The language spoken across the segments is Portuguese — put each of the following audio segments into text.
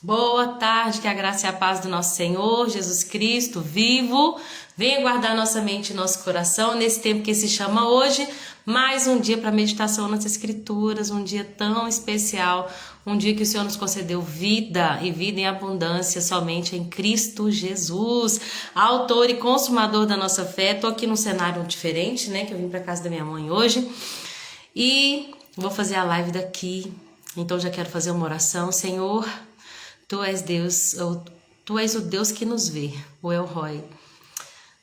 Boa tarde, que a graça e a paz do nosso Senhor Jesus Cristo vivo venha guardar nossa mente e nosso coração nesse tempo que se chama hoje, mais um dia para meditação nas Escrituras, um dia tão especial, um dia que o Senhor nos concedeu vida e vida em abundância somente em Cristo Jesus, autor e consumador da nossa fé. Tô aqui num cenário diferente, né, que eu vim para casa da minha mãe hoje e vou fazer a live daqui. Então já quero fazer uma oração. Senhor, Tu és Deus, Tu és o Deus que nos vê, o El Roi.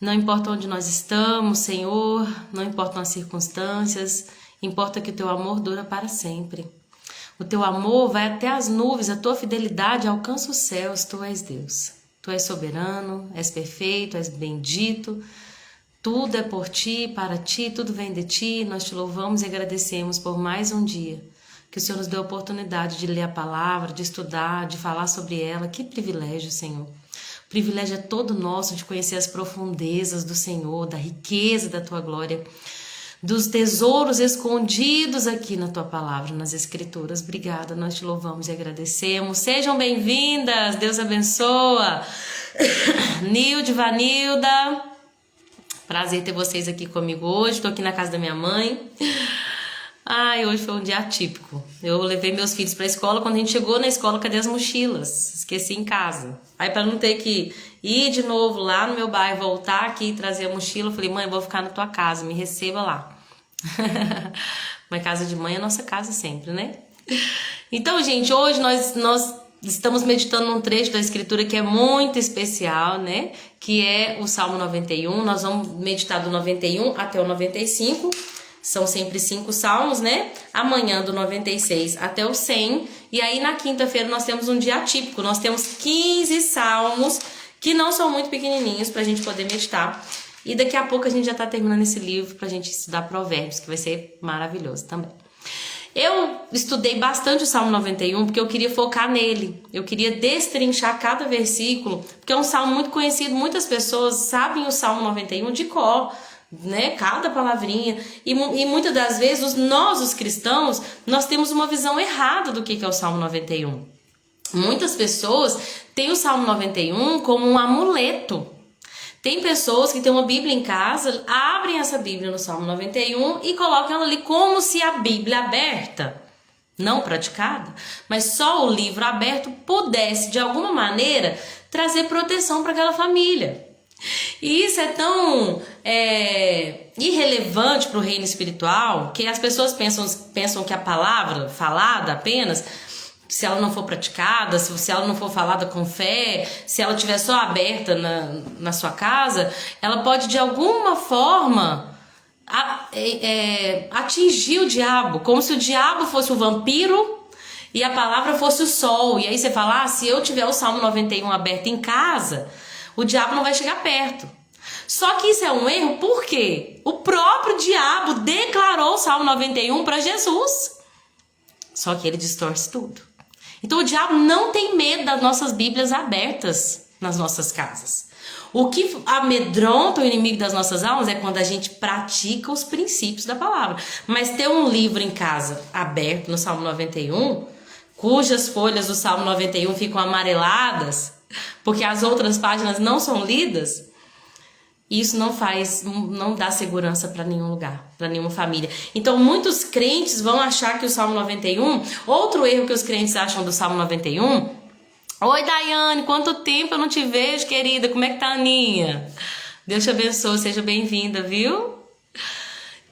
Não importa onde nós estamos, Senhor, não importam as circunstâncias, importa que o Teu amor dura para sempre. O Teu amor vai até as nuvens, a Tua fidelidade alcança os céus. Tu és Deus. Tu és soberano, és perfeito, és bendito. Tudo é por Ti, para Ti, tudo vem de Ti. Nós Te louvamos e agradecemos por mais um dia que o Senhor nos deu a oportunidade de ler a palavra, de estudar, de falar sobre ela. Que privilégio, Senhor. O privilégio é todo nosso de conhecer as profundezas do Senhor, da riqueza da Tua glória, dos tesouros escondidos aqui na Tua palavra, nas Escrituras. Obrigada, nós Te louvamos e agradecemos. Sejam bem-vindas, Deus abençoa. Nilde, Vanilda, prazer ter vocês aqui comigo hoje. Estou aqui na casa da minha mãe. Ai, hoje foi um dia atípico. Eu levei meus filhos pra escola. Quando a gente chegou na escola, cadê as mochilas? Esqueci em casa. Aí, pra não ter que ir de novo lá no meu bairro, voltar aqui e trazer a mochila, eu falei, mãe, eu vou ficar na tua casa, me receba lá. Mas casa de mãe é nossa casa sempre, né? Então, gente, hoje nós estamos meditando num trecho da Escritura que é muito especial, né? Que é o Salmo 91. Nós vamos meditar do 91 até o 95. São sempre 5 salmos, né? Amanhã do 96 até o 100. E aí na quinta-feira nós temos um dia atípico. Nós temos 15 salmos que não são muito pequenininhos pra gente poder meditar. E daqui a pouco a gente já tá terminando esse livro pra gente estudar Provérbios, que vai ser maravilhoso também. Eu estudei bastante o Salmo 91 porque eu queria focar nele. Eu queria destrinchar cada versículo, porque é um salmo muito conhecido. Muitas pessoas sabem o Salmo 91 de cor, né? Cada palavrinha. E muitas das vezes nós, os cristãos, nós temos uma visão errada do que é o Salmo 91. Muitas pessoas têm o Salmo 91 como um amuleto. Tem pessoas que têm uma Bíblia em casa, abrem essa Bíblia no Salmo 91 e colocam ela ali como se a Bíblia aberta, não praticada, mas só o livro aberto pudesse de alguma maneira trazer proteção para aquela família. E isso é tão irrelevante para o reino espiritual que as pessoas pensam que a palavra falada apenas, se ela não for praticada, se ela não for falada com fé, se ela estiver só aberta na sua casa, ela pode de alguma forma atingir o diabo, como se o diabo fosse o vampiro e a palavra fosse o sol. E aí você fala, se eu tiver o Salmo 91 aberto em casa, o diabo não vai chegar perto. Só que isso é um erro, por quê? O próprio diabo declarou o Salmo 91 para Jesus. Só que ele distorce tudo. Então o diabo não tem medo das nossas Bíblias abertas nas nossas casas. O que amedronta o inimigo das nossas almas é quando a gente pratica os princípios da palavra. Mas ter um livro em casa aberto no Salmo 91, cujas folhas do Salmo 91 ficam amareladas, porque as outras páginas não são lidas, isso não dá segurança para nenhum lugar, para nenhuma família. Então muitos crentes vão achar que o Salmo 91, outro erro que os crentes acham do Salmo 91, oi Daiane, quanto tempo eu não te vejo, querida, como é que tá a Aninha? Deus te abençoe, seja bem-vinda, viu?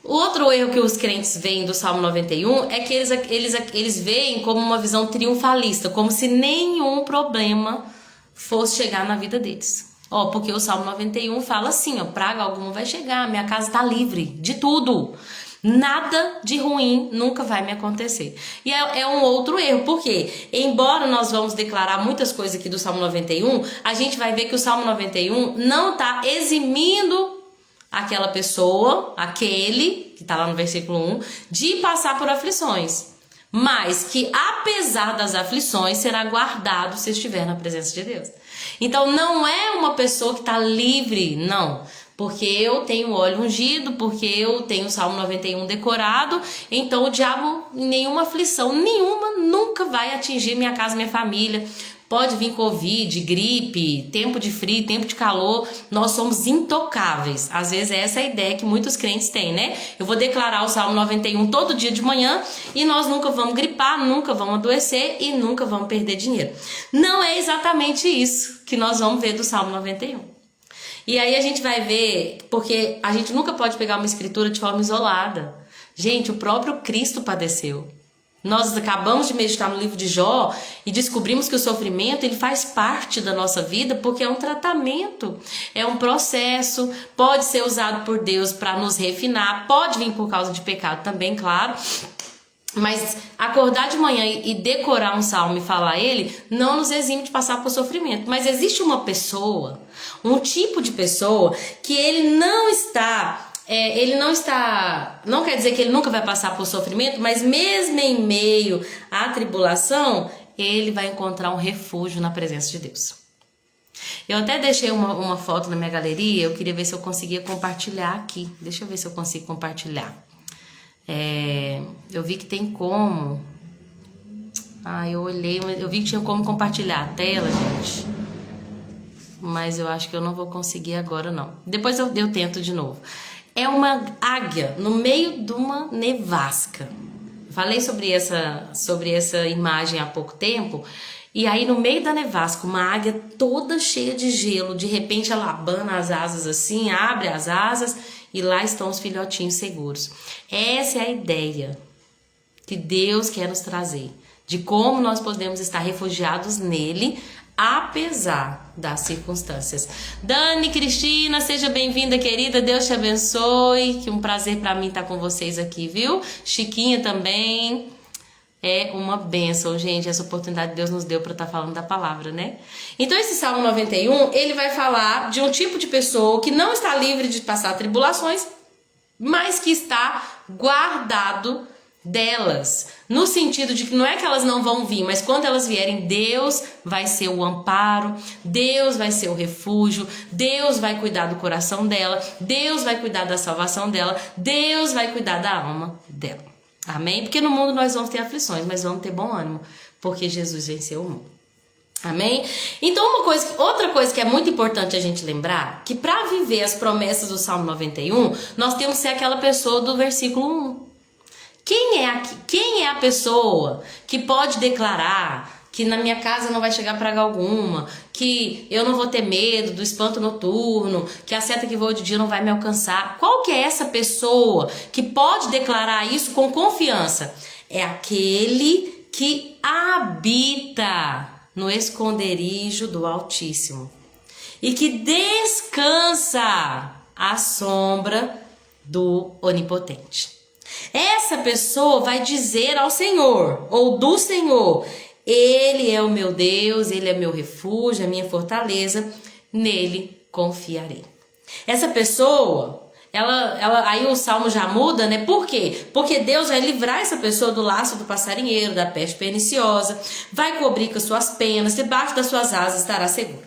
O outro erro que os crentes veem do Salmo 91 é que eles veem como uma visão triunfalista, como se nenhum problema fosse chegar na vida deles. Porque o Salmo 91 fala assim, praga alguma vai chegar, minha casa tá livre de tudo. Nada de ruim nunca vai me acontecer. E é um outro erro, porque embora nós vamos declarar muitas coisas aqui do Salmo 91, a gente vai ver que o Salmo 91 não tá eximindo aquela pessoa, aquele, que tá lá no versículo 1, de passar por aflições. Mas que apesar das aflições será guardado se estiver na presença de Deus. Então não é uma pessoa que está livre, não. Porque eu tenho óleo ungido, porque eu tenho o Salmo 91 decorado, então o diabo, nenhuma aflição, nenhuma, nunca vai atingir minha casa, minha família. Pode vir Covid, gripe, tempo de frio, tempo de calor, nós somos intocáveis. Às vezes é essa a ideia que muitos crentes têm, né? Eu vou declarar o Salmo 91 todo dia de manhã e nós nunca vamos gripar, nunca vamos adoecer e nunca vamos perder dinheiro. Não é exatamente isso que nós vamos ver do Salmo 91. E aí a gente vai ver, porque a gente nunca pode pegar uma escritura de forma isolada. Gente, o próprio Cristo padeceu. Nós acabamos de meditar no livro de Jó e descobrimos que o sofrimento ele faz parte da nossa vida porque é um tratamento, é um processo, pode ser usado por Deus para nos refinar, pode vir por causa de pecado também, claro. Mas acordar de manhã e decorar um salmo e falar ele não nos exime de passar por sofrimento. Mas existe uma pessoa, um tipo de pessoa que ele não quer dizer que ele nunca vai passar por sofrimento, mas mesmo em meio à tribulação, ele vai encontrar um refúgio na presença de Deus. Eu até deixei uma foto na minha galeria, eu queria ver se eu conseguia compartilhar aqui. Deixa eu ver se eu consigo compartilhar. Eu vi que tem como. Eu olhei, eu vi que tinha como compartilhar a tela, gente. Mas eu acho que eu não vou conseguir agora, não. Depois eu tento de novo. É uma águia no meio de uma nevasca. Falei sobre essa imagem há pouco tempo. E aí no meio da nevasca, uma águia toda cheia de gelo. De repente ela abana as asas assim, abre as asas e lá estão os filhotinhos seguros. Essa é a ideia que Deus quer nos trazer. De como nós podemos estar refugiados nele, apesar das circunstâncias. Dani, Cristina, seja bem-vinda, querida. Deus te abençoe. Que um prazer para mim estar com vocês aqui, viu? Chiquinha também. É uma bênção, gente. Essa oportunidade Deus nos deu para estar falando da palavra, né? Então esse Salmo 91, ele vai falar de um tipo de pessoa que não está livre de passar tribulações, mas que está guardado delas, no sentido de que não é que elas não vão vir, mas quando elas vierem, Deus vai ser o amparo, Deus vai ser o refúgio, Deus vai cuidar do coração dela, Deus vai cuidar da salvação dela, Deus vai cuidar da alma dela. Amém? Porque no mundo nós vamos ter aflições, mas vamos ter bom ânimo, porque Jesus venceu o mundo. Amém? Então outra coisa que é muito importante a gente lembrar, que para viver as promessas do Salmo 91, nós temos que ser aquela pessoa do versículo 1. Quem é a pessoa que pode declarar que na minha casa não vai chegar praga alguma, que eu não vou ter medo do espanto noturno, que a seta que voa de dia não vai me alcançar? Qual que é essa pessoa que pode declarar isso com confiança? É aquele que habita no esconderijo do Altíssimo e que descansa à sombra do Onipotente. Essa pessoa vai dizer ao Senhor, ou do Senhor: Ele é o meu Deus, Ele é meu refúgio, a minha fortaleza, nele confiarei. Essa pessoa, aí o salmo já muda, né? Por quê? Porque Deus vai livrar essa pessoa do laço do passarinheiro, da peste perniciosa, vai cobrir com as suas penas, debaixo das suas asas estará seguro.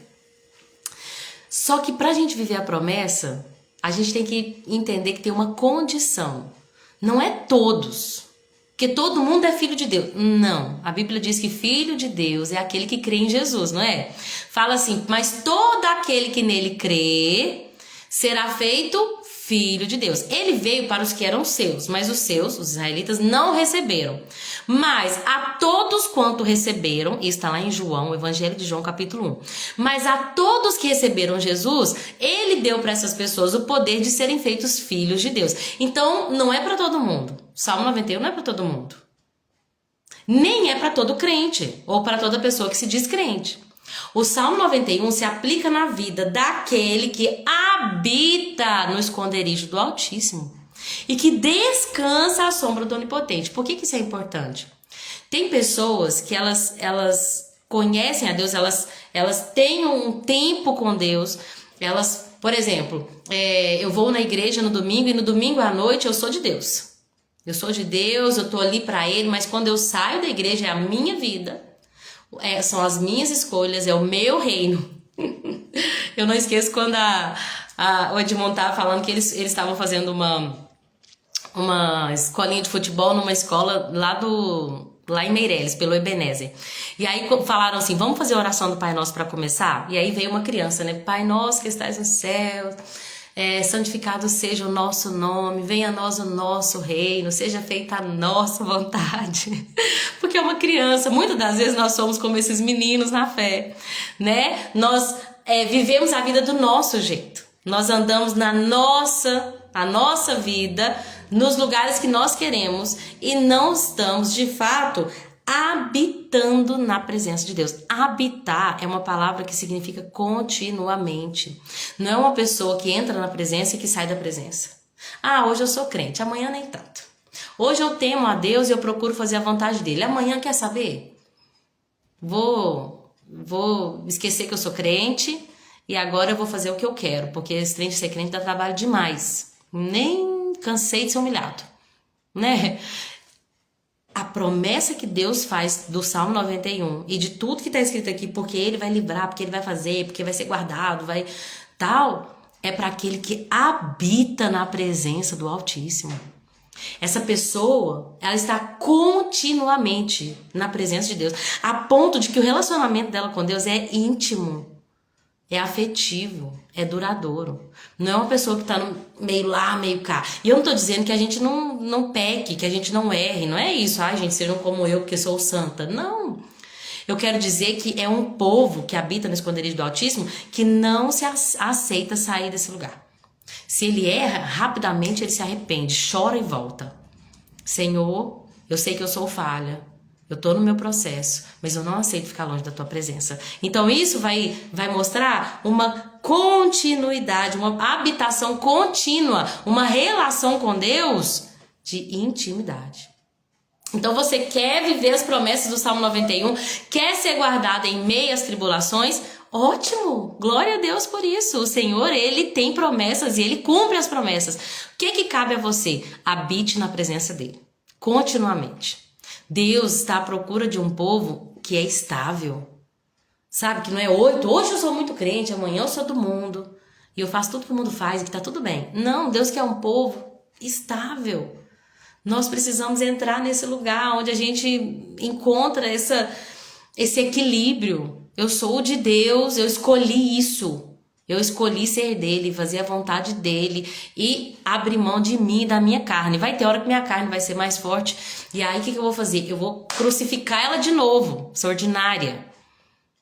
Só que para a gente viver a promessa, a gente tem que entender que tem uma condição. Não é todos, porque todo mundo é filho de Deus. Não, a Bíblia diz que filho de Deus é aquele que crê em Jesus, não é? Fala assim: mas todo aquele que nele crê será feito filho de Deus. Ele veio para os que eram seus, mas os israelitas, não receberam. Mas a todos quanto receberam, e está lá em João, o Evangelho de João, capítulo 1. Mas a todos que receberam Jesus, ele deu para essas pessoas o poder de serem feitos filhos de Deus. Então, não é para todo mundo. Salmo 91 não é para todo mundo. Nem é para todo crente, ou para toda pessoa que se diz crente. O Salmo 91 se aplica na vida daquele que habita no esconderijo do Altíssimo e que descansa à sombra do Onipotente. Por que isso é importante? Tem pessoas que elas conhecem a Deus, elas têm um tempo com Deus, por exemplo, eu vou na igreja no domingo e no domingo à noite eu sou de Deus. Eu sou de Deus, eu tô ali para Ele, mas quando eu saio da igreja é a minha vida. São as minhas escolhas, é o meu reino. Eu não esqueço quando o Edmond estava falando que eles estavam fazendo uma escolinha de futebol numa escola lá lá em Meireles, pelo Ebenezer. E aí falaram assim, vamos fazer a oração do Pai Nosso para começar? E aí veio uma criança, né? Pai Nosso que estás no céu, santificado seja o nosso nome, venha a nós o nosso reino, seja feita a nossa vontade. Porque é uma criança, muitas das vezes nós somos como esses meninos na fé, né? Nós vivemos a vida do nosso jeito. Nós andamos a nossa vida nos lugares que nós queremos e não estamos, de fato, habitando na presença de Deus. Habitar é uma palavra que significa continuamente. Não é uma pessoa que entra na presença e que sai da presença. Ah, hoje eu sou crente, amanhã nem tanto. Hoje eu temo a Deus e eu procuro fazer a vontade dele. Amanhã, quer saber? Vou esquecer que eu sou crente e agora eu vou fazer o que eu quero, porque esse trem de ser crente dá trabalho demais. Nem cansei de ser humilhado, né? A promessa que Deus faz do Salmo 91 e de tudo que está escrito aqui, porque Ele vai livrar, porque Ele vai fazer, porque vai ser guardado, vai tal, é para aquele que habita na presença do Altíssimo. Essa pessoa, ela está continuamente na presença de Deus, a ponto de que o relacionamento dela com Deus é íntimo, é afetivo, é duradouro. Não é uma pessoa que está meio lá, meio cá. E eu não estou dizendo que a gente não peque, que a gente não erre. Não é isso, gente, sejam como eu, porque sou santa. Não. Eu quero dizer que é um povo que habita no esconderijo do Altíssimo que não se aceita sair desse lugar. Se ele erra, rapidamente ele se arrepende, chora e volta. Senhor, eu sei que eu sou falha. Eu estou no meu processo, mas eu não aceito ficar longe da tua presença. Então isso vai mostrar uma continuidade, uma habitação contínua, uma relação com Deus de intimidade. Então você quer viver as promessas do Salmo 91, quer ser guardado em meio às tribulações? Ótimo! Glória a Deus por isso. O Senhor, Ele tem promessas e Ele cumpre as promessas. O que cabe a você? Habite na presença dEle, continuamente. Deus está à procura de um povo que é estável. Sabe, que não é hoje eu sou muito crente, amanhã eu sou do mundo. E eu faço tudo que o mundo faz e que tá tudo bem. Não, Deus quer um povo estável. Nós precisamos entrar nesse lugar onde a gente encontra esse equilíbrio. Eu sou de Deus, eu escolhi isso. Eu escolhi ser dele, fazer a vontade dele e abrir mão de mim e da minha carne. Vai ter hora que minha carne vai ser mais forte. E aí o que eu vou fazer? Eu vou crucificar ela de novo, sou ordinária.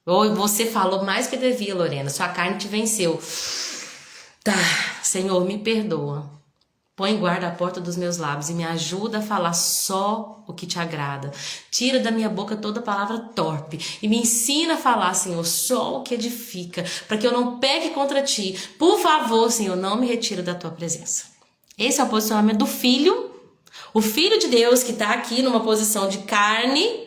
Ou você falou mais que devia, Lorena, sua carne te venceu. Tá, Senhor, me perdoa. Põe guarda à porta dos meus lábios e me ajuda a falar só o que te agrada. Tira da minha boca toda palavra torpe e me ensina a falar, Senhor, só o que edifica, para que eu não peque contra ti. Por favor, Senhor, não me retira da tua presença. Esse é o posicionamento do filho, o filho de Deus que está aqui numa posição de carne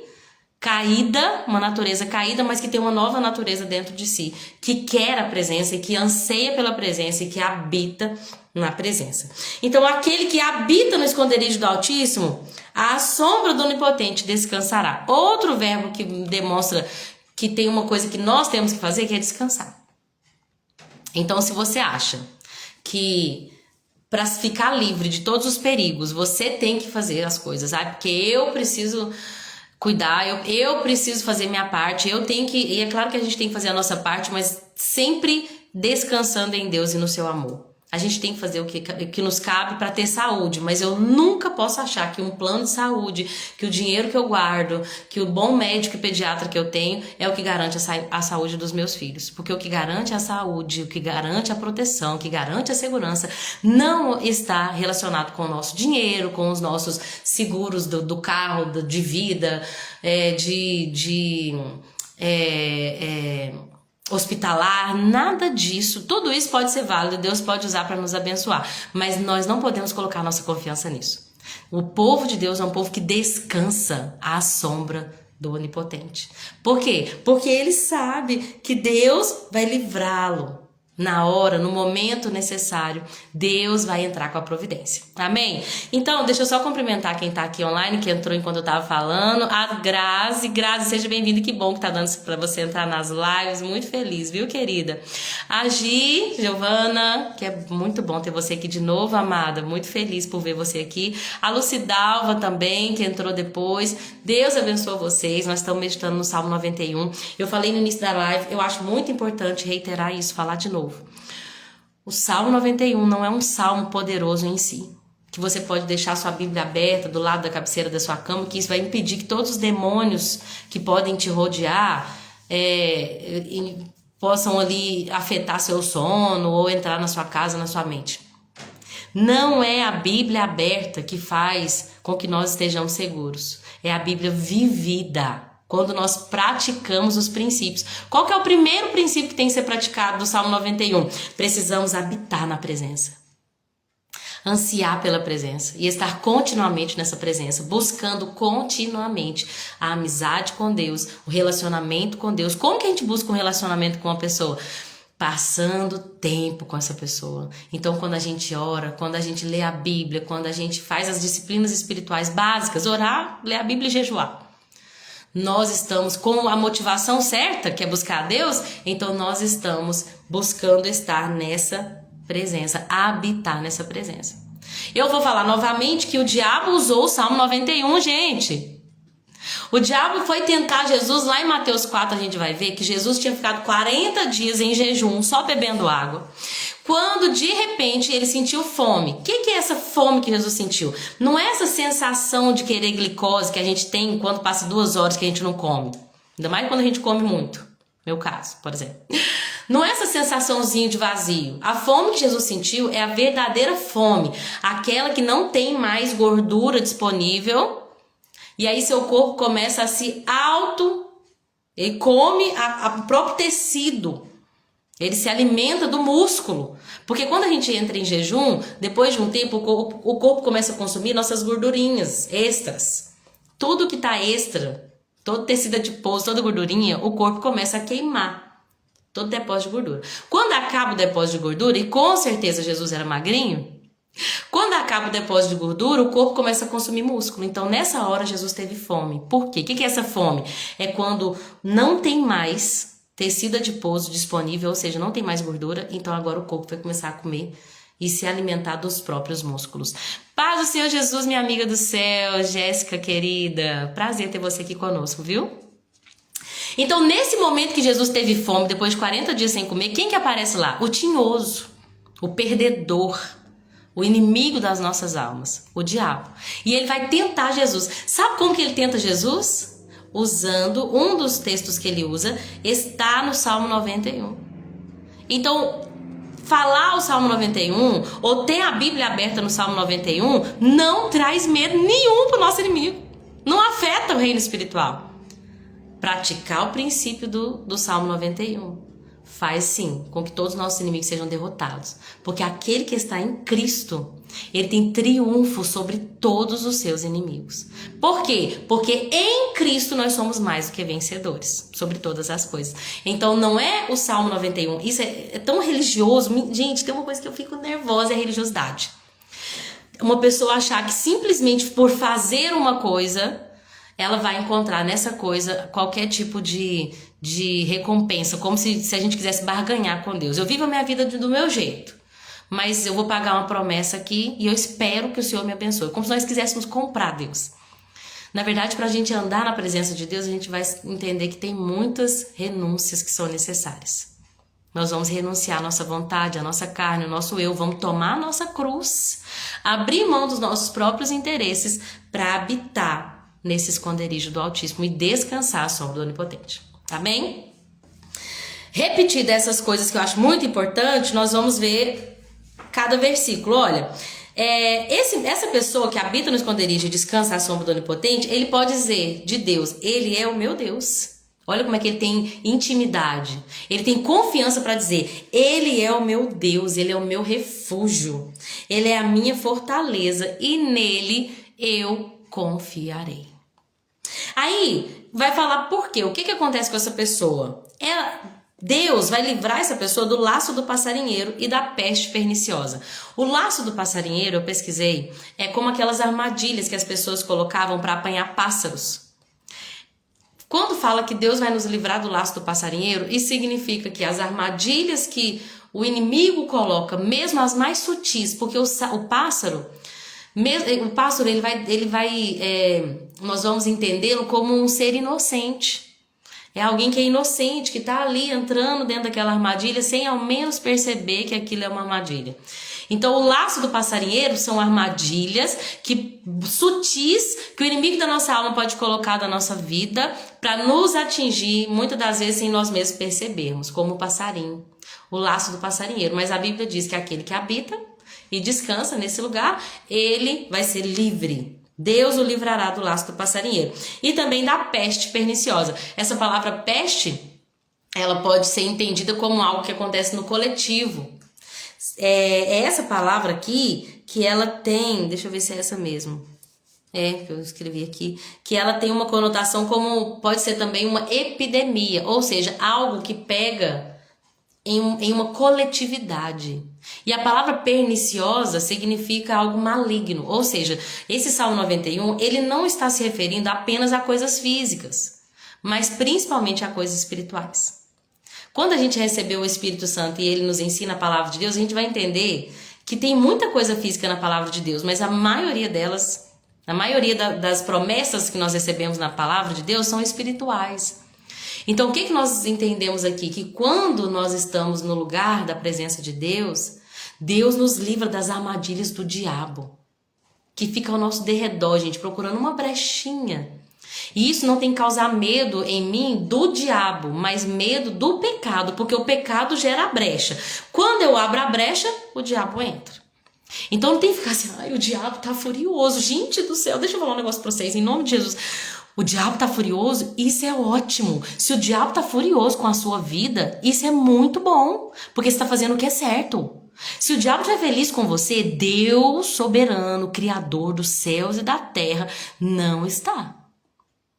caída, uma natureza caída, mas que tem uma nova natureza dentro de si, que quer a presença e que anseia pela presença e que habita na presença. Então, aquele que habita no esconderijo do Altíssimo, à sombra do Onipotente descansará. Outro verbo que demonstra que tem uma coisa que nós temos que fazer, que é descansar. Então, se você acha que para ficar livre de todos os perigos, você tem que fazer as coisas, sabe? Porque eu preciso cuidar, eu preciso fazer minha parte, eu tenho que... E é claro que a gente tem que fazer a nossa parte, mas sempre descansando em Deus e no seu amor. A gente tem que fazer o que nos cabe para ter saúde, mas eu nunca posso achar que um plano de saúde, que o dinheiro que eu guardo, que o bom médico e pediatra que eu tenho é o que garante a saúde dos meus filhos. Porque o que garante a saúde, o que garante a proteção, o que garante a segurança, não está relacionado com o nosso dinheiro, com os nossos seguros do carro, de vida, hospitalar, nada disso. Tudo isso pode ser válido, Deus pode usar para nos abençoar, mas nós não podemos colocar nossa confiança nisso. O povo de Deus é um povo que descansa à sombra do Onipotente. Por quê? Porque ele sabe que Deus vai livrá-lo. na hora, no momento necessário, Deus vai entrar com a providência. Amém? Então, deixa eu só cumprimentar quem tá aqui online, que entrou enquanto eu tava falando. A Grazi. Grazi, seja bem-vinda. Que bom que tá dando pra você entrar nas lives. Muito feliz, viu, querida? A Gi, Giovana, que é muito bom ter você aqui de novo, amada. Muito feliz por ver você aqui. A Lucidalva também, que entrou depois. Deus abençoe vocês. Nós estamos meditando no Salmo 91. Eu falei no início da live, eu acho muito importante reiterar isso, falar de novo. O Salmo 91 não é um salmo poderoso em si, que você pode deixar sua Bíblia aberta do lado da cabeceira da sua cama, que isso vai impedir que todos os demônios que podem te rodear possam ali afetar seu sono ou entrar na sua casa, na sua mente. Não é a Bíblia aberta que faz com que nós estejamos seguros. É a Bíblia vivida. Quando nós praticamos os princípios. Qual que é o primeiro princípio que tem que ser praticado do Salmo 91? Precisamos habitar na presença. Ansiar pela presença. E estar continuamente nessa presença. Buscando continuamente a amizade com Deus. O relacionamento com Deus. Como que a gente busca um relacionamento com uma pessoa? Passando tempo com essa pessoa. Então, quando a gente ora, quando a gente lê a Bíblia, quando a gente faz as disciplinas espirituais básicas, orar, ler a Bíblia e jejuar. Nós estamos com a motivação certa, que é buscar a Deus, então nós estamos buscando estar nessa presença, habitar nessa presença. Eu vou falar novamente que o diabo usou o Salmo 91, gente. O diabo foi tentar Jesus, lá em Mateus 4 a gente vai ver que Jesus tinha ficado 40 dias em jejum, só bebendo água. Quando de repente ele sentiu fome. O que é essa fome que Jesus sentiu? Não é essa sensação de querer glicose que a gente tem quando passa 2 horas que a gente não come. Ainda mais quando a gente come muito. Meu caso, por exemplo. Não é essa sensaçãozinha de vazio. A fome que Jesus sentiu é a verdadeira fome. Aquela que não tem mais gordura disponível. E aí seu corpo começa a se Ele come o próprio tecido. Ele se alimenta do músculo. Porque quando a gente entra em jejum, depois de um tempo, o corpo começa a consumir nossas gordurinhas extras. Tudo que tá extra, todo tecido adiposo, toda gordurinha, o corpo começa a queimar. Todo depósito de gordura. Quando acaba o depósito de gordura, e com certeza Jesus era magrinho, quando acaba o depósito de gordura, o corpo começa a consumir músculo. Então, nessa hora, Jesus teve fome. Por quê? O que é essa fome? É quando não tem mais tecido adiposo disponível, ou seja, não tem mais gordura, então agora o corpo vai começar a comer e se alimentar dos próprios músculos. Paz do Senhor Jesus, minha amiga do céu, Jéssica querida, prazer ter você aqui conosco, viu? Então, nesse momento que Jesus teve fome, depois de 40 dias sem comer, quem que aparece lá? O tinhoso, o perdedor, o inimigo das nossas almas, o diabo. E ele vai tentar Jesus. Sabe como que ele tenta Jesus? Usando, um dos textos que ele usa, está no Salmo 91. Então, falar o Salmo 91, ou ter a Bíblia aberta no Salmo 91, não traz medo nenhum para o nosso inimigo. Não afeta o reino espiritual. Praticar o princípio do Salmo 91 faz sim com que todos os nossos inimigos sejam derrotados. Porque aquele que está em Cristo, ele tem triunfo sobre todos os seus inimigos. Por quê? Porque em Cristo nós somos mais do que vencedores sobre todas as coisas. Então não é o Salmo 91. Isso é tão religioso. Gente, tem uma coisa que eu fico nervosa, é a religiosidade. Uma pessoa achar que simplesmente por fazer uma coisa, ela vai encontrar nessa coisa qualquer tipo de recompensa, como se a gente quisesse barganhar com Deus. Eu vivo a minha vida do meu jeito, mas eu vou pagar uma promessa aqui e eu espero que o Senhor me abençoe. Como se nós quiséssemos comprar Deus. Na verdade, para a gente andar na presença de Deus, a gente vai entender que tem muitas renúncias que são necessárias. Nós vamos renunciar à nossa vontade, à nossa carne, ao nosso eu. Vamos tomar a nossa cruz, abrir mão dos nossos próprios interesses para habitar nesse esconderijo do Altíssimo e descansar à sombra do Onipotente. Amém? Repetir dessas coisas que eu acho muito importante, nós vamos ver cada versículo. Olha, essa pessoa que habita no esconderijo e descansa à sombra do Onipotente, ele pode dizer de Deus, ele é o meu Deus. Olha como é que ele tem intimidade. Ele tem confiança para dizer, ele é o meu Deus, ele é o meu refúgio. Ele é a minha fortaleza e nele eu confiarei. Aí, vai falar por quê? O que acontece com essa pessoa? Deus vai livrar essa pessoa do laço do passarinheiro e da peste perniciosa. O laço do passarinheiro, eu pesquisei, é como aquelas armadilhas que as pessoas colocavam para apanhar pássaros. Quando fala que Deus vai nos livrar do laço do passarinheiro, isso significa que as armadilhas que o inimigo coloca, mesmo as mais sutis, porque o pássaro nós vamos entendê-lo como um ser inocente. É alguém que é inocente, que está ali entrando dentro daquela armadilha sem ao menos perceber que aquilo é uma armadilha. Então o laço do passarinheiro são armadilhas sutis que o inimigo da nossa alma pode colocar na nossa vida para nos atingir, muitas das vezes sem nós mesmos percebermos, como o passarinho, o laço do passarinheiro. Mas a Bíblia diz que aquele que habita e descansa nesse lugar, ele vai ser livre. Deus o livrará do laço do passarinheiro. E também da peste perniciosa. Essa palavra peste, ela pode ser entendida como algo que acontece no coletivo. É essa palavra aqui que ela tem, deixa eu ver se é essa mesmo. Que eu escrevi aqui, que ela tem uma conotação como pode ser também uma epidemia, ou seja, algo que pega em uma coletividade. E a palavra perniciosa significa algo maligno, ou seja, esse Salmo 91, ele não está se referindo apenas a coisas físicas, mas principalmente a coisas espirituais. Quando a gente recebeu o Espírito Santo e ele nos ensina a palavra de Deus, a gente vai entender que tem muita coisa física na palavra de Deus, mas a maioria delas, das promessas que nós recebemos na palavra de Deus são espirituais. Então, o que nós entendemos aqui? Que quando nós estamos no lugar da presença de Deus, Deus nos livra das armadilhas do diabo, que fica ao nosso derredor, gente, procurando uma brechinha. E isso não tem que causar medo em mim do diabo, mas medo do pecado, porque o pecado gera a brecha. Quando eu abro a brecha, o diabo entra. Então não tem que ficar assim, ai, o diabo tá furioso. Gente do céu, deixa eu falar um negócio pra vocês, em nome de Jesus. O diabo tá furioso, isso é ótimo. Se o diabo tá furioso com a sua vida, isso é muito bom, porque você tá fazendo o que é certo. Se o diabo estiver feliz com você, Deus soberano, criador dos céus e da terra, não está.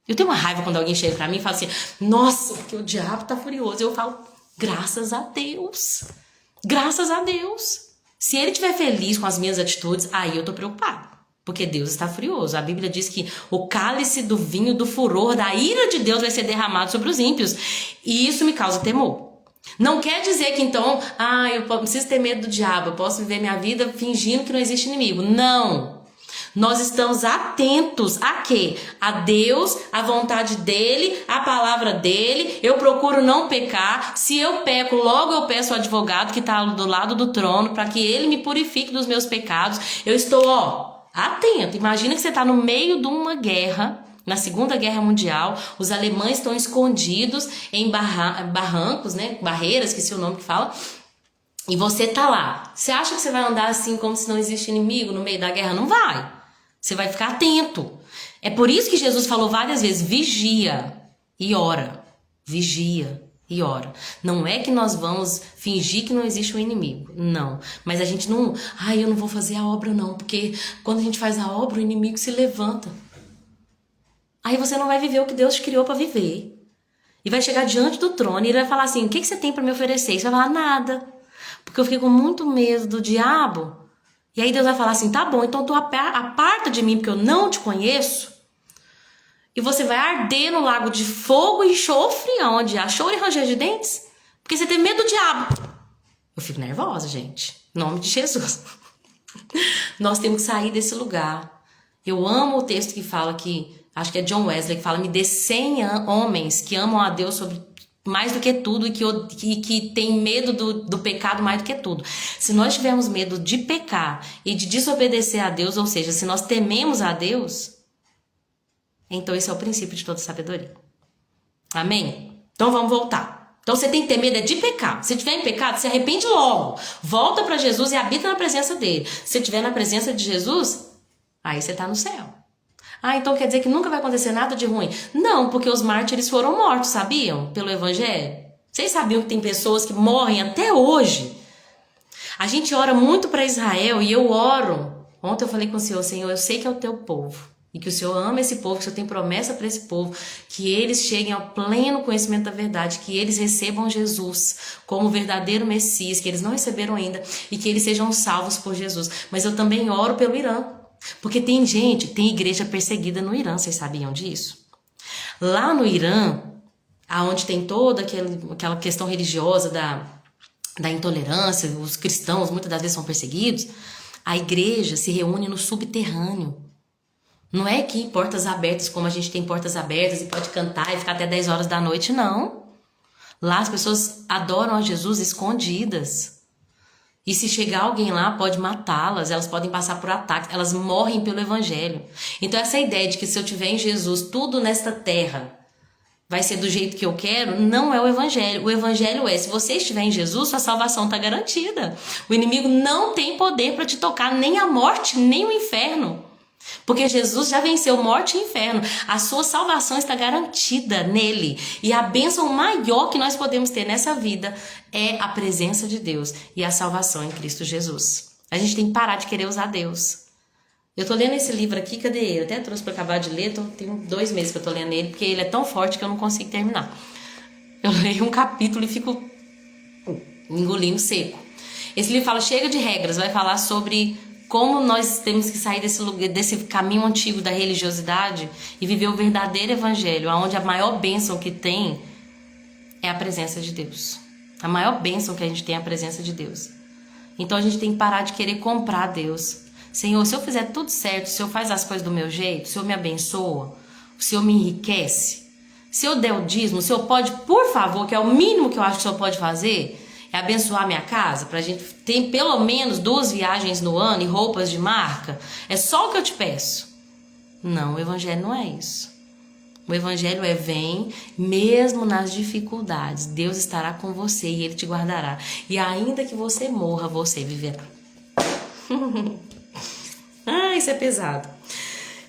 Eu tenho uma raiva quando alguém chega pra mim e fala assim, nossa, porque o diabo tá furioso. Eu falo, graças a Deus. Graças a Deus. Se ele estiver feliz com as minhas atitudes, aí eu tô preocupada. Porque Deus está furioso. A Bíblia diz que o cálice do vinho, do furor, da ira de Deus vai ser derramado sobre os ímpios. E isso me causa temor. Não quer dizer que então, eu preciso ter medo do diabo, eu posso viver minha vida fingindo que não existe inimigo. Não. Nós estamos atentos a quê? A Deus, a vontade dele, a palavra dele. Eu procuro não pecar. Se eu peco, logo eu peço ao advogado que está do lado do trono para que ele me purifique dos meus pecados. Eu estou, atento. Imagina que você está no meio de uma guerra, na Segunda Guerra Mundial, os alemães estão escondidos em barrancos, né? Barreiras, que é o nome que fala, e você tá lá. Você acha que você vai andar assim como se não existe inimigo no meio da guerra? Não vai. Você vai ficar atento. É por isso que Jesus falou várias vezes, vigia e ora. Vigia e ora. Não é que nós vamos fingir que não existe um inimigo. Não. Mas a gente não... eu não vou fazer a obra não, porque quando a gente faz a obra, o inimigo se levanta. Aí você não vai viver o que Deus te criou para viver. E vai chegar diante do trono e ele vai falar assim, o que você tem para me oferecer? E você vai falar, nada. Porque eu fiquei com muito medo do diabo. E aí Deus vai falar assim, tá bom, então tu aparta de mim porque eu não te conheço. E você vai arder no lago de fogo e enxofre, onde há choro e ranger de dentes. Porque você tem medo do diabo. Eu fico nervosa, gente. Em nome de Jesus. Nós temos que sair desse lugar. Eu amo o texto que fala que, acho que é John Wesley, que fala, me dê 100 homens que amam a Deus sobre mais do que tudo e que tem medo do pecado mais do que tudo. Se nós tivermos medo de pecar e de desobedecer a Deus, ou seja, se nós tememos a Deus, então esse é o princípio de toda sabedoria. Amém? Então vamos voltar. Então você tem que ter medo de pecar. Se tiver em pecado, se arrepende logo. Volta para Jesus e habita na presença dele. Se estiver na presença de Jesus, aí você está no céu. Então quer dizer que nunca vai acontecer nada de ruim? Não, porque os mártires foram mortos, sabiam? Pelo evangelho. Vocês sabiam que tem pessoas que morrem até hoje? A gente ora muito para Israel e eu oro. Ontem eu falei com o Senhor, Senhor, eu sei que é o teu povo. E que o Senhor ama esse povo, que o Senhor tem promessa para esse povo, que eles cheguem ao pleno conhecimento da verdade, que eles recebam Jesus como o verdadeiro Messias, que eles não receberam ainda, e que eles sejam salvos por Jesus. Mas eu também oro pelo Irã, porque tem igreja perseguida no Irã, vocês sabiam disso? Lá no Irã, aonde tem toda aquela questão religiosa da intolerância, os cristãos muitas das vezes são perseguidos, a igreja se reúne no subterrâneo. Não é que em portas abertas, como a gente tem portas abertas e pode cantar e ficar até 10 horas da noite, não. Lá as pessoas adoram a Jesus escondidas. E se chegar alguém lá, pode matá-las, elas podem passar por ataques, elas morrem pelo evangelho. Então essa ideia de que se eu tiver em Jesus, tudo nesta terra vai ser do jeito que eu quero, não é o evangelho. O evangelho é, se você estiver em Jesus, sua salvação está garantida. O inimigo não tem poder para te tocar, nem a morte, nem o inferno. Porque Jesus já venceu morte e inferno. A sua salvação está garantida nele. E a bênção maior que nós podemos ter nessa vida é a presença de Deus e a salvação em Cristo Jesus. A gente tem que parar de querer usar Deus. Eu tô lendo esse livro aqui, cadê ele? Eu até trouxe para acabar de ler, tem 2 meses que eu tô lendo ele, porque ele é tão forte que eu não consigo terminar. Eu leio um capítulo e fico engolindo seco. Esse livro fala, chega de regras, vai falar sobre como nós temos que sair desse caminho antigo da religiosidade e viver o verdadeiro evangelho, onde a maior bênção que tem é a presença de Deus. A maior bênção que a gente tem é a presença de Deus. Então a gente tem que parar de querer comprar Deus. Senhor, se eu fizer tudo certo, se eu faz as coisas do meu jeito, se eu me abençoa, se eu me enriquece, se eu der o dízimo, o Senhor pode, por favor, que é o mínimo que eu acho que o Senhor pode fazer, é abençoar minha casa, pra gente ter pelo menos 2 viagens no ano e roupas de marca. É só o que eu te peço. Não, o evangelho não é isso. O evangelho é vem, mesmo nas dificuldades, Deus estará com você e Ele te guardará. E ainda que você morra, você viverá. Isso é pesado.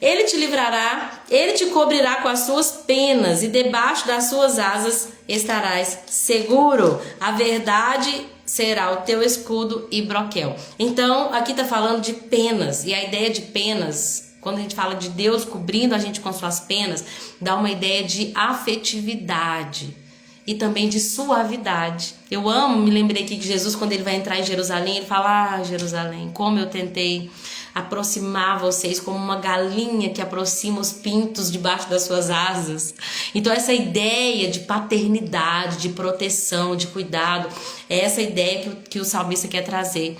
Ele te livrará, Ele te cobrirá com as suas penas e debaixo das suas asas estarás seguro. A verdade será o teu escudo e broquel. Então, aqui tá falando de penas. E a ideia de penas, quando a gente fala de Deus cobrindo a gente com suas penas, dá uma ideia de afetividade e também de suavidade. Eu amo, me lembrei aqui que Jesus, quando ele vai entrar em Jerusalém, ele fala, Jerusalém, como eu tentei aproximar vocês como uma galinha que aproxima os pintos debaixo das suas asas. Então essa ideia de paternidade, de proteção, de cuidado, é essa ideia que o salmista quer trazer.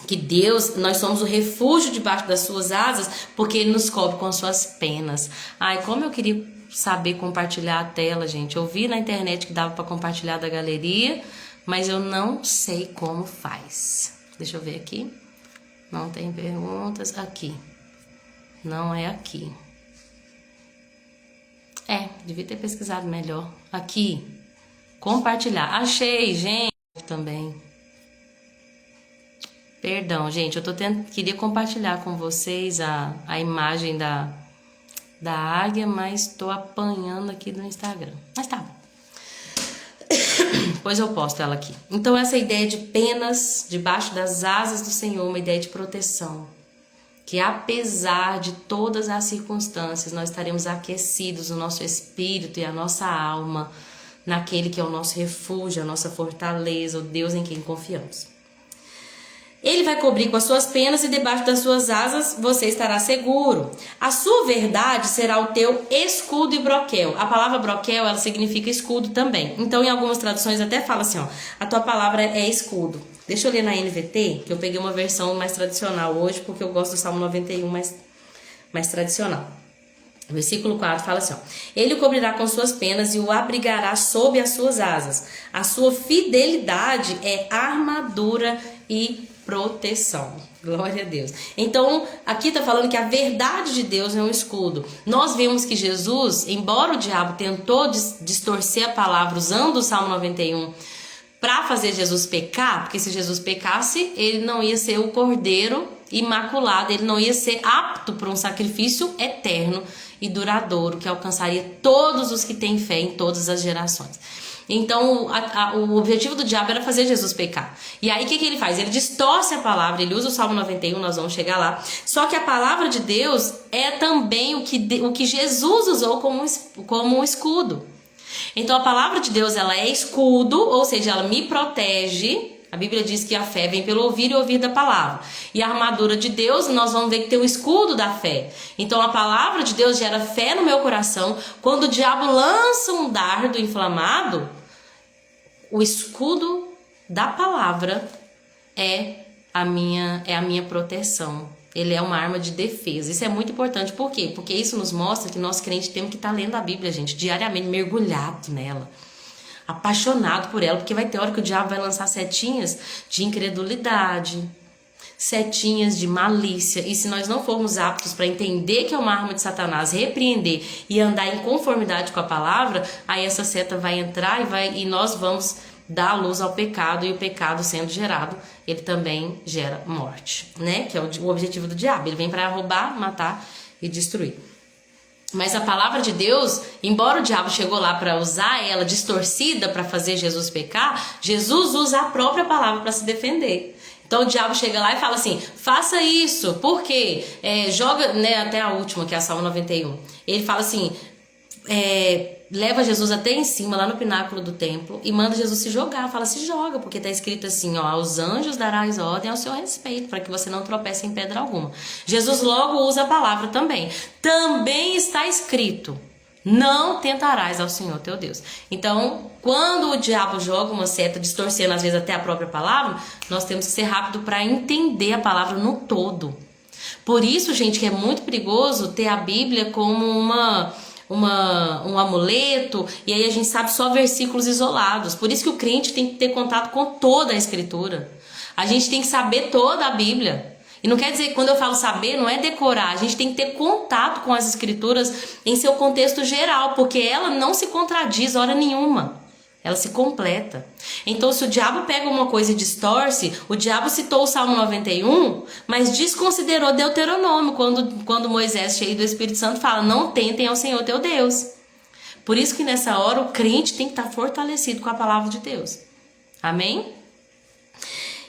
Que Deus, nós somos o refúgio debaixo das suas asas, porque Ele nos cobre com as suas penas. Ai, como eu queria saber compartilhar a tela, gente. Eu vi na internet que dava para compartilhar da galeria, mas eu não sei como faz. Deixa eu ver aqui. Não tem perguntas. Aqui. Não é aqui. Devia ter pesquisado melhor. Aqui. Compartilhar. Achei, gente. Também. Perdão, gente. Queria compartilhar com vocês a imagem da águia, mas tô apanhando aqui do Instagram. Mas tá bom. Depois eu posto ela aqui. Então essa ideia de penas debaixo das asas do Senhor, uma ideia de proteção. Que apesar de todas as circunstâncias, nós estaremos aquecidos o nosso espírito e a nossa alma naquele que é o nosso refúgio, a nossa fortaleza, o Deus em quem confiamos. Ele vai cobrir com as suas penas e debaixo das suas asas você estará seguro. A sua verdade será o teu escudo e broquel. A palavra broquel, ela significa escudo também. Então, em algumas traduções até fala assim, ó, a tua palavra é escudo. Deixa eu ler na NVT, que eu peguei uma versão mais tradicional hoje, porque eu gosto do Salmo 91 mais tradicional. O versículo 4 fala assim, ó, ele o cobrirá com suas penas e o abrigará sob as suas asas. A sua fidelidade é armadura e proteção. Glória a Deus. Então, aqui está falando que a verdade de Deus é um escudo. Nós vemos que Jesus, embora o diabo tentou distorcer a palavra usando o Salmo 91 para fazer Jesus pecar, porque se Jesus pecasse, ele não ia ser o cordeiro imaculado, ele não ia ser apto para um sacrifício eterno e duradouro que alcançaria todos os que têm fé em todas as gerações. Então o objetivo do diabo era fazer Jesus pecar. E aí o que ele faz? Ele distorce a palavra, ele usa o Salmo 91, nós vamos chegar lá. Só que a palavra de Deus é também o que Jesus usou como um escudo. Então a palavra de Deus, ela é escudo, ou seja, ela me protege. A Bíblia diz que a fé vem pelo ouvir e ouvir da palavra. E a armadura de Deus, nós vamos ver que tem o escudo da fé. Então a palavra de Deus gera fé no meu coração. Quando o diabo lança um dardo inflamado, o escudo da palavra é a minha proteção. Ele é uma arma de defesa. Isso é muito importante. Por quê? Porque isso nos mostra que nós crentes temos que estar lendo a Bíblia, gente, diariamente, mergulhado nela. Apaixonado por ela, porque vai ter hora que o diabo vai lançar setinhas de incredulidade, setinhas de malícia, e se nós não formos aptos para entender que é uma arma de Satanás, repreender e andar em conformidade com a palavra, aí essa seta vai entrar e nós vamos dar luz ao pecado, e o pecado sendo gerado, ele também gera morte, né? Que é o objetivo do diabo, ele vem para roubar, matar e destruir. Mas a palavra de Deus, embora o diabo chegou lá para usar ela distorcida para fazer Jesus pecar, Jesus usa a própria palavra para se defender. Então o diabo chega lá e fala assim, faça isso, por quê? Joga, né, até a última, que é a Salmo 91. Ele fala assim, leva Jesus até em cima, lá no pináculo do templo, e manda Jesus se jogar. Fala, se joga, porque está escrito assim, ó, aos anjos darás ordem ao seu respeito, para que você não tropece em pedra alguma. Jesus logo usa a palavra também. Também está escrito, não tentarás ao Senhor teu Deus. Então, quando o diabo joga uma seta, distorcendo às vezes até a própria palavra, nós temos que ser rápido para entender a palavra no todo. Por isso, gente, que é muito perigoso ter a Bíblia como um amuleto, e aí a gente sabe só versículos isolados. Por isso que o crente tem que ter contato com toda a escritura. A gente tem que saber toda a Bíblia. E não quer dizer que quando eu falo saber, não é decorar. A gente tem que ter contato com as escrituras em seu contexto geral, porque ela não se contradiz hora nenhuma. Ela se completa. Então, se o diabo pega uma coisa e distorce, o diabo citou o Salmo 91, mas desconsiderou Deuteronômio, quando Moisés, cheio do Espírito Santo, fala, não tentem ao Senhor teu Deus. Por isso que nessa hora o crente tem que estar fortalecido com a palavra de Deus. Amém?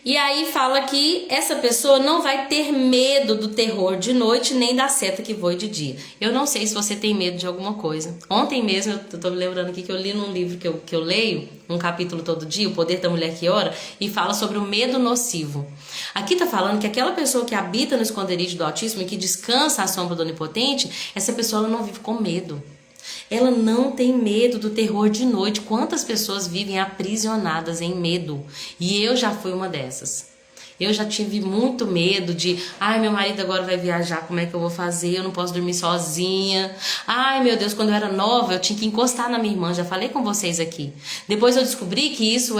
E aí fala que essa pessoa não vai ter medo do terror de noite, nem da seta que voe de dia. Eu não sei se você tem medo de alguma coisa. Ontem mesmo, eu tô me lembrando aqui que eu li num livro que eu leio, um capítulo todo dia, O Poder da Mulher que Ora, e fala sobre o medo nocivo. Aqui tá falando que aquela pessoa que habita no esconderijo do Altíssimo e que descansa à sombra do Onipotente, essa pessoa ela não vive com medo. Ela não tem medo do terror de noite. Quantas pessoas vivem aprisionadas em medo? E eu já fui uma dessas. Eu já tive muito medo de, meu marido agora vai viajar, como é que eu vou fazer? Eu não posso dormir sozinha. Meu Deus, quando eu era nova, eu tinha que encostar na minha irmã, já falei com vocês aqui. Depois eu descobri que isso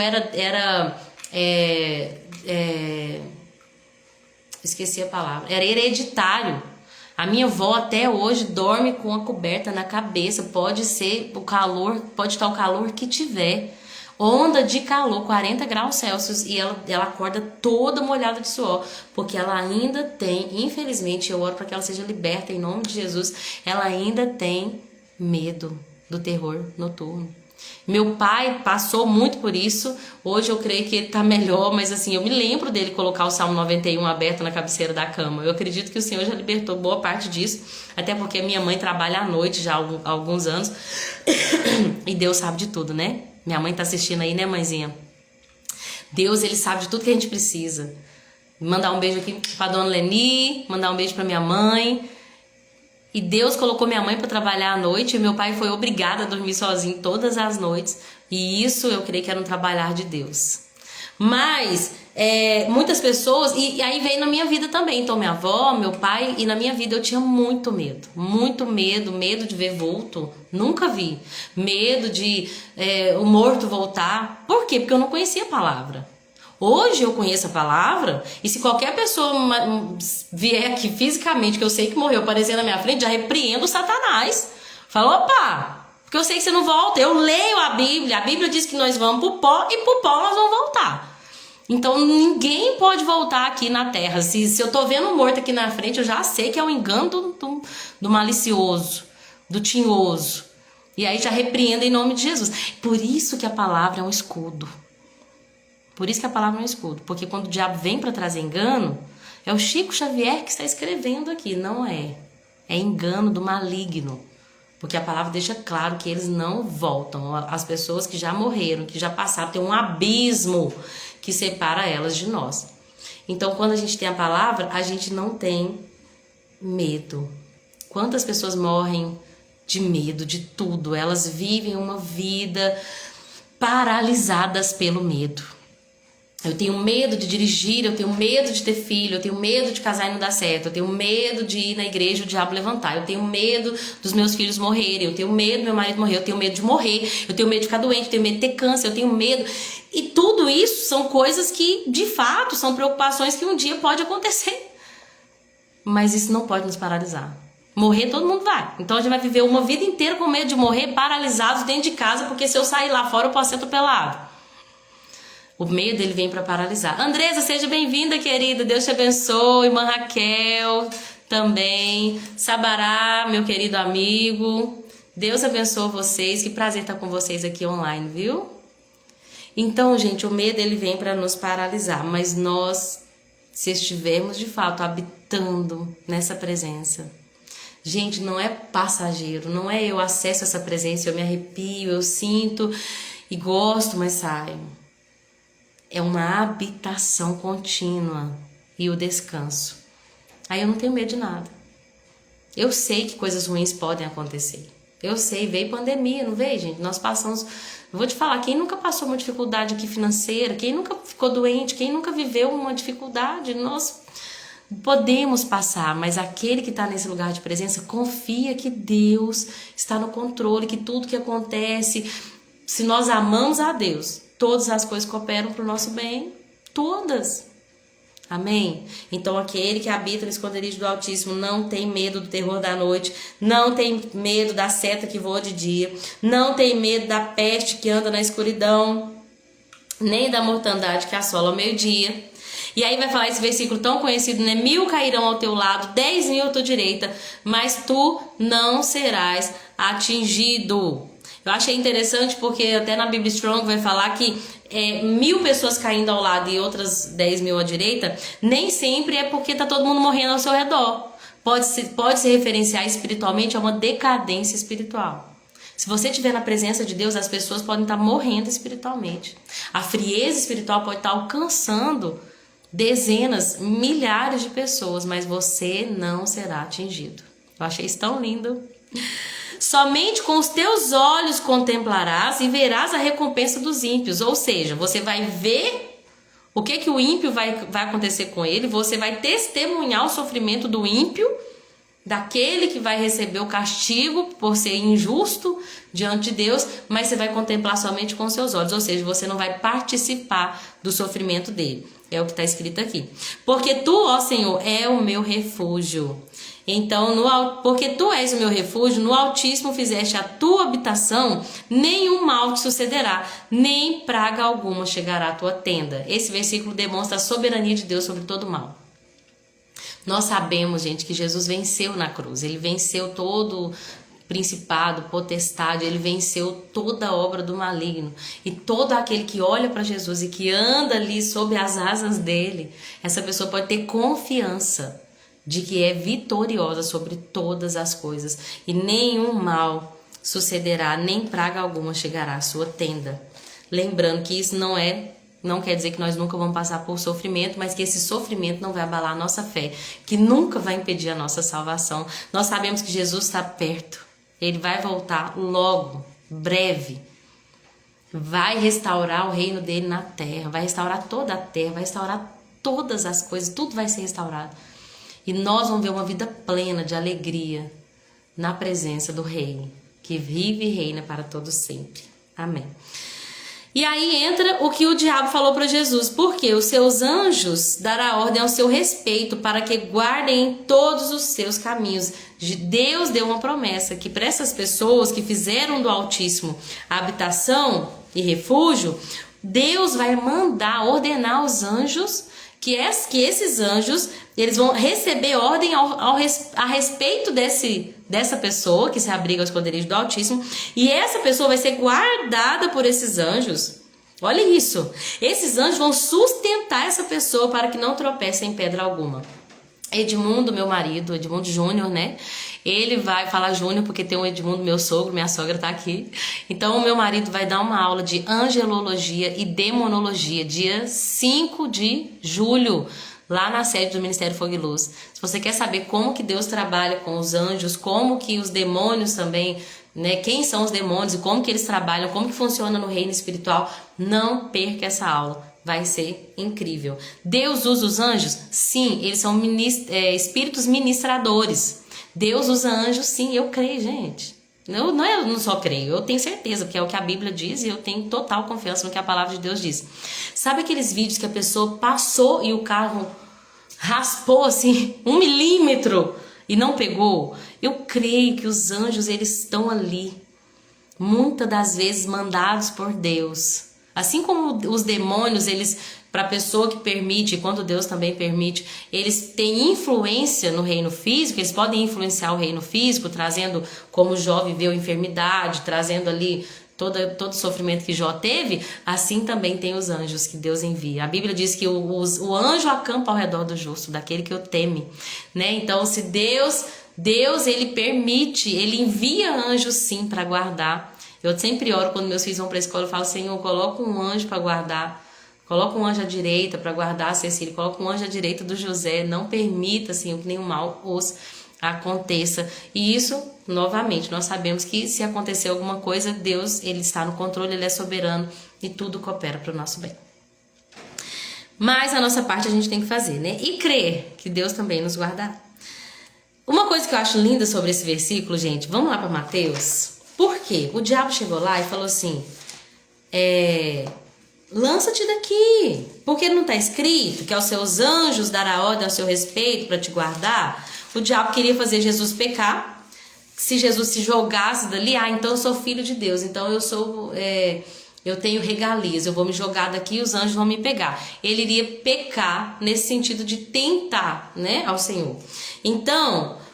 esqueci a palavra, era hereditário. A minha avó até hoje dorme com a coberta na cabeça, pode ser o calor, pode estar o calor que tiver. Onda de calor, 40 graus Celsius, e ela acorda toda molhada de suor, porque ela ainda tem, infelizmente, eu oro para que ela seja liberta em nome de Jesus, ela ainda tem medo do terror noturno. Meu pai passou muito por isso, hoje eu creio que ele tá melhor, mas assim, eu me lembro dele colocar o Salmo 91 aberto na cabeceira da cama. Eu acredito que o Senhor já libertou boa parte disso, até porque minha mãe trabalha à noite já há alguns anos, e Deus sabe de tudo, né? Minha mãe tá assistindo aí, né, mãezinha? Deus, ele sabe de tudo que a gente precisa. Mandar um beijo aqui pra dona Leni, mandar um beijo pra minha mãe. E Deus colocou minha mãe para trabalhar à noite, e meu pai foi obrigado a dormir sozinho todas as noites. E isso eu creio que era um trabalhar de Deus. Mas muitas pessoas, e aí veio na minha vida também. Então minha avó, meu pai, e na minha vida eu tinha muito medo. Muito medo, medo de ver vulto. Nunca vi. Medo de o morto voltar. Por quê? Porque eu não conhecia a palavra. Hoje eu conheço a palavra, e se qualquer pessoa vier aqui fisicamente, que eu sei que morreu, aparecer na minha frente, já repreendo o Satanás. Fala, opa, porque eu sei que você não volta. Eu leio a Bíblia diz que nós vamos pro pó, e pro pó nós vamos voltar. Então ninguém pode voltar aqui na terra. Se eu tô vendo um morto aqui na frente, eu já sei que é o engano do malicioso, do tinhoso. E aí já repreenda em nome de Jesus. Por isso que a palavra é um escudo. Por isso que a palavra é um escudo. Porque quando o diabo vem para trazer engano, é o Chico Xavier que está escrevendo aqui. Não é. É engano do maligno. Porque a palavra deixa claro que eles não voltam. As pessoas que já morreram, que já passaram, tem um abismo que separa elas de nós. Então, quando a gente tem a palavra, a gente não tem medo. Quantas pessoas morrem de medo de tudo? Elas vivem uma vida paralisadas pelo medo. Eu tenho medo de dirigir, eu tenho medo de ter filho, eu tenho medo de casar e não dar certo, eu tenho medo de ir na igreja e o diabo levantar, eu tenho medo dos meus filhos morrerem, eu tenho medo do meu marido morrer, eu tenho medo de morrer, eu tenho medo de ficar doente, eu tenho medo de ter câncer, eu tenho medo. E tudo isso são coisas que, de fato, são preocupações que um dia pode acontecer. Mas isso não pode nos paralisar. Morrer todo mundo vai. Então a gente vai viver uma vida inteira com medo de morrer paralisados dentro de casa, porque se eu sair lá fora eu posso ser atropelado. O medo, ele vem para paralisar. Andresa, seja bem-vinda, querida. Deus te abençoe. Irmã Raquel também. Sabará, meu querido amigo. Deus abençoe vocês. Que prazer estar com vocês aqui online, viu? Então, gente, o medo, ele vem para nos paralisar. Mas nós, se estivermos de fato habitando nessa presença, gente, não é passageiro. Não é eu acesso essa presença, eu me arrepio, eu sinto e gosto, mas saio. É uma habitação contínua e o descanso. Aí eu não tenho medo de nada. Eu sei que coisas ruins podem acontecer. Eu sei, veio pandemia, não veio, gente? Nós passamos... Eu vou te falar, quem nunca passou uma dificuldade aqui financeira, quem nunca ficou doente, quem nunca viveu uma dificuldade, nós podemos passar, mas aquele que está nesse lugar de presença, confia que Deus está no controle, que tudo que acontece, se nós amamos a Deus, todas as coisas cooperam para o nosso bem, todas. Amém? Então aquele que habita no esconderijo do Altíssimo não tem medo do terror da noite, não tem medo da seta que voa de dia, não tem medo da peste que anda na escuridão, nem da mortandade que assola ao meio-dia. E aí vai falar esse versículo tão conhecido, né? 1000 cairão ao teu lado, 10.000 à tua direita, mas tu não serás atingido. Eu achei interessante porque até na Bíblia Strong vai falar que 1000 pessoas caindo ao lado e outras 10.000 à direita, nem sempre é porque tá todo mundo morrendo ao seu redor. Pode se referenciar espiritualmente a uma decadência espiritual. Se você estiver na presença de Deus, as pessoas podem estar morrendo espiritualmente. A frieza espiritual pode estar alcançando dezenas, milhares de pessoas, mas você não será atingido. Eu achei isso tão lindo. Somente com os teus olhos contemplarás e verás a recompensa dos ímpios. Ou seja, você vai ver o que o ímpio vai acontecer com ele, você vai testemunhar o sofrimento do ímpio, daquele que vai receber o castigo por ser injusto diante de Deus, mas você vai contemplar somente com os seus olhos, ou seja, você não vai participar do sofrimento dele. É o que está escrito aqui. Porque tu, ó Senhor, é o meu refúgio. Então, porque tu és o meu refúgio, no Altíssimo fizeste a tua habitação, nenhum mal te sucederá, nem praga alguma chegará à tua tenda. Esse versículo demonstra a soberania de Deus sobre todo mal. Nós sabemos, gente, que Jesus venceu na cruz, ele venceu todo principado, potestade, ele venceu toda a obra do maligno. E todo aquele que olha para Jesus e que anda ali sob as asas dele, essa pessoa pode ter confiança de que é vitoriosa sobre todas as coisas e nenhum mal sucederá, nem praga alguma chegará à sua tenda. Lembrando que isso não quer dizer que nós nunca vamos passar por sofrimento, mas que esse sofrimento não vai abalar a nossa fé, que nunca vai impedir a nossa salvação. Nós sabemos que Jesus está perto, ele vai voltar logo, breve, vai restaurar o reino dele na terra, vai restaurar toda a terra, vai restaurar todas as coisas, tudo vai ser restaurado. E nós vamos ver uma vida plena de alegria na presença do Rei, que vive e reina para todos sempre. Amém. E aí entra o que o diabo falou para Jesus, porque os seus anjos dará ordem ao seu respeito para que guardem em todos os seus caminhos. Deus deu uma promessa que para essas pessoas que fizeram do Altíssimo a habitação e refúgio, Deus vai ordenar aos anjos que esses anjos, eles vão receber ordem a respeito dessa pessoa que se abriga ao esconderijo do Altíssimo, e essa pessoa vai ser guardada por esses anjos. Olha isso, esses anjos vão sustentar essa pessoa para que não tropece em pedra alguma. Edmundo, meu marido, Edmundo Júnior, né? Ele vai falar Júnior porque tem um Edmundo, meu sogro, minha sogra tá aqui. Então o meu marido vai dar uma aula de angelologia e demonologia, dia 5 de julho, lá na sede do Ministério Fogo e Luz. Se você quer saber como que Deus trabalha com os anjos, como que os demônios também, né? Quem são os demônios e como que eles trabalham, como que funciona no reino espiritual, não perca essa aula. Vai ser incrível. Deus usa os anjos? Sim, eles são espíritos ministradores. Deus usa anjos, sim, eu creio, gente. Eu não só creio, eu tenho certeza, porque é o que a Bíblia diz e eu tenho total confiança no que a palavra de Deus diz. Sabe aqueles vídeos que a pessoa passou e o carro raspou assim 1 milímetro e não pegou? Eu creio que os anjos, eles estão ali, muitas das vezes mandados por Deus. Assim como os demônios, eles, para a pessoa que permite, quando Deus também permite, eles têm influência no reino físico, eles podem influenciar o reino físico, trazendo, como Jó viveu enfermidade, trazendo ali todo o sofrimento que Jó teve, assim também tem os anjos que Deus envia. A Bíblia diz que o anjo acampa ao redor do justo, daquele que o teme, né? Então, se Deus, ele permite, ele envia anjos sim para guardar. Eu sempre oro quando meus filhos vão para a escola, eu falo, Senhor, coloca um anjo para guardar, coloca um anjo à direita para guardar a Cecília, coloca um anjo à direita do José, não permita, Senhor, que nenhum mal os aconteça. E isso, novamente, nós sabemos que se acontecer alguma coisa, Deus, ele está no controle, ele é soberano e tudo coopera para o nosso bem. Mas a nossa parte a gente tem que fazer, né? E crer que Deus também nos guardará. Uma coisa que eu acho linda sobre esse versículo, gente, vamos lá para Mateus. Por quê? O diabo chegou lá e falou assim, lança-te daqui, porque não está escrito que aos seus anjos dará ordem ao seu respeito para te guardar? O diabo queria fazer Jesus pecar. Se Jesus se jogasse dali, então eu sou filho de Deus, então eu tenho regalias, eu vou me jogar daqui e os anjos vão me pegar. Ele iria pecar nesse sentido de tentar, né, ao Senhor. Então,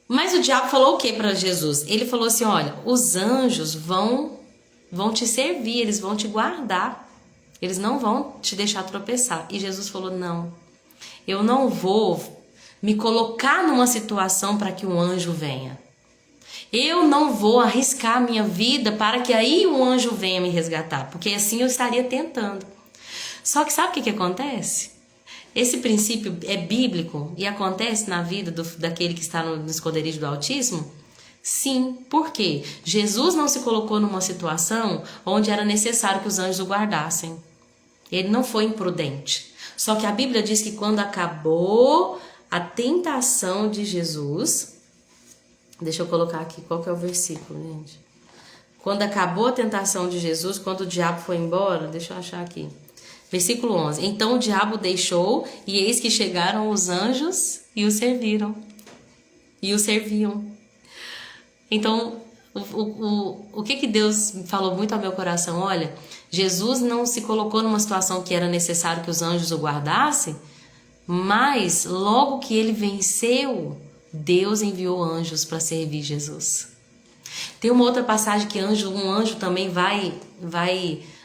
mas o diabo falou o que para Jesus? Ele falou assim, olha, os anjos vão te servir, eles vão te guardar, eles não vão te deixar tropeçar. E Jesus falou, não, eu não vou me colocar numa situação para que um anjo venha. Eu não vou arriscar a minha vida para que aí um anjo venha me resgatar, porque assim eu estaria tentando. Só que sabe o que acontece? Esse princípio é bíblico e acontece na vida daquele que está no esconderijo do Altíssimo? Sim, por quê? Jesus não se colocou numa situação onde era necessário que os anjos o guardassem. Ele não foi imprudente. Só que a Bíblia diz que quando acabou a tentação de Jesus, deixa eu colocar aqui qual que é o versículo, gente. Quando acabou a tentação de Jesus, quando o diabo foi embora, deixa eu achar aqui. Versículo 11. Então o diabo deixou, e eis que chegaram os anjos e o serviram. E o serviam. Então, o que Deus falou muito ao meu coração? Olha, Jesus não se colocou numa situação que era necessário que os anjos o guardassem, mas logo que ele venceu, Deus enviou anjos para servir Jesus. Tem uma outra passagem que um anjo também vai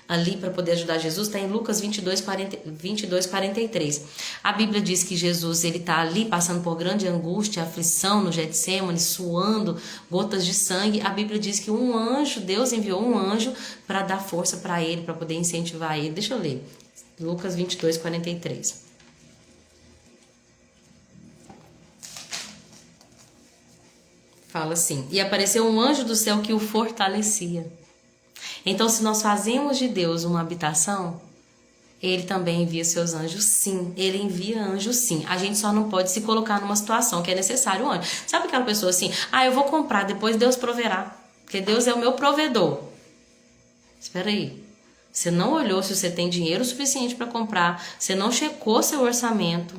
ali para poder ajudar Jesus, está em Lucas 22:43. A Bíblia diz que Jesus ele está ali passando por grande angústia, aflição no Getsêmani, suando gotas de sangue. A Bíblia diz que Deus enviou um anjo para dar força para ele, para poder incentivar ele. Deixa eu ler, Lucas 22:43. Fala assim, e apareceu um anjo do céu que o fortalecia. Então, se nós fazemos de Deus uma habitação, ele também envia seus anjos, sim. Ele envia anjos, sim. A gente só não pode se colocar numa situação que é necessário um anjo. Sabe aquela pessoa assim, eu vou comprar, depois Deus proverá, porque Deus é o meu provedor. Espera aí. Você não olhou se você tem dinheiro suficiente para comprar, você não checou seu orçamento,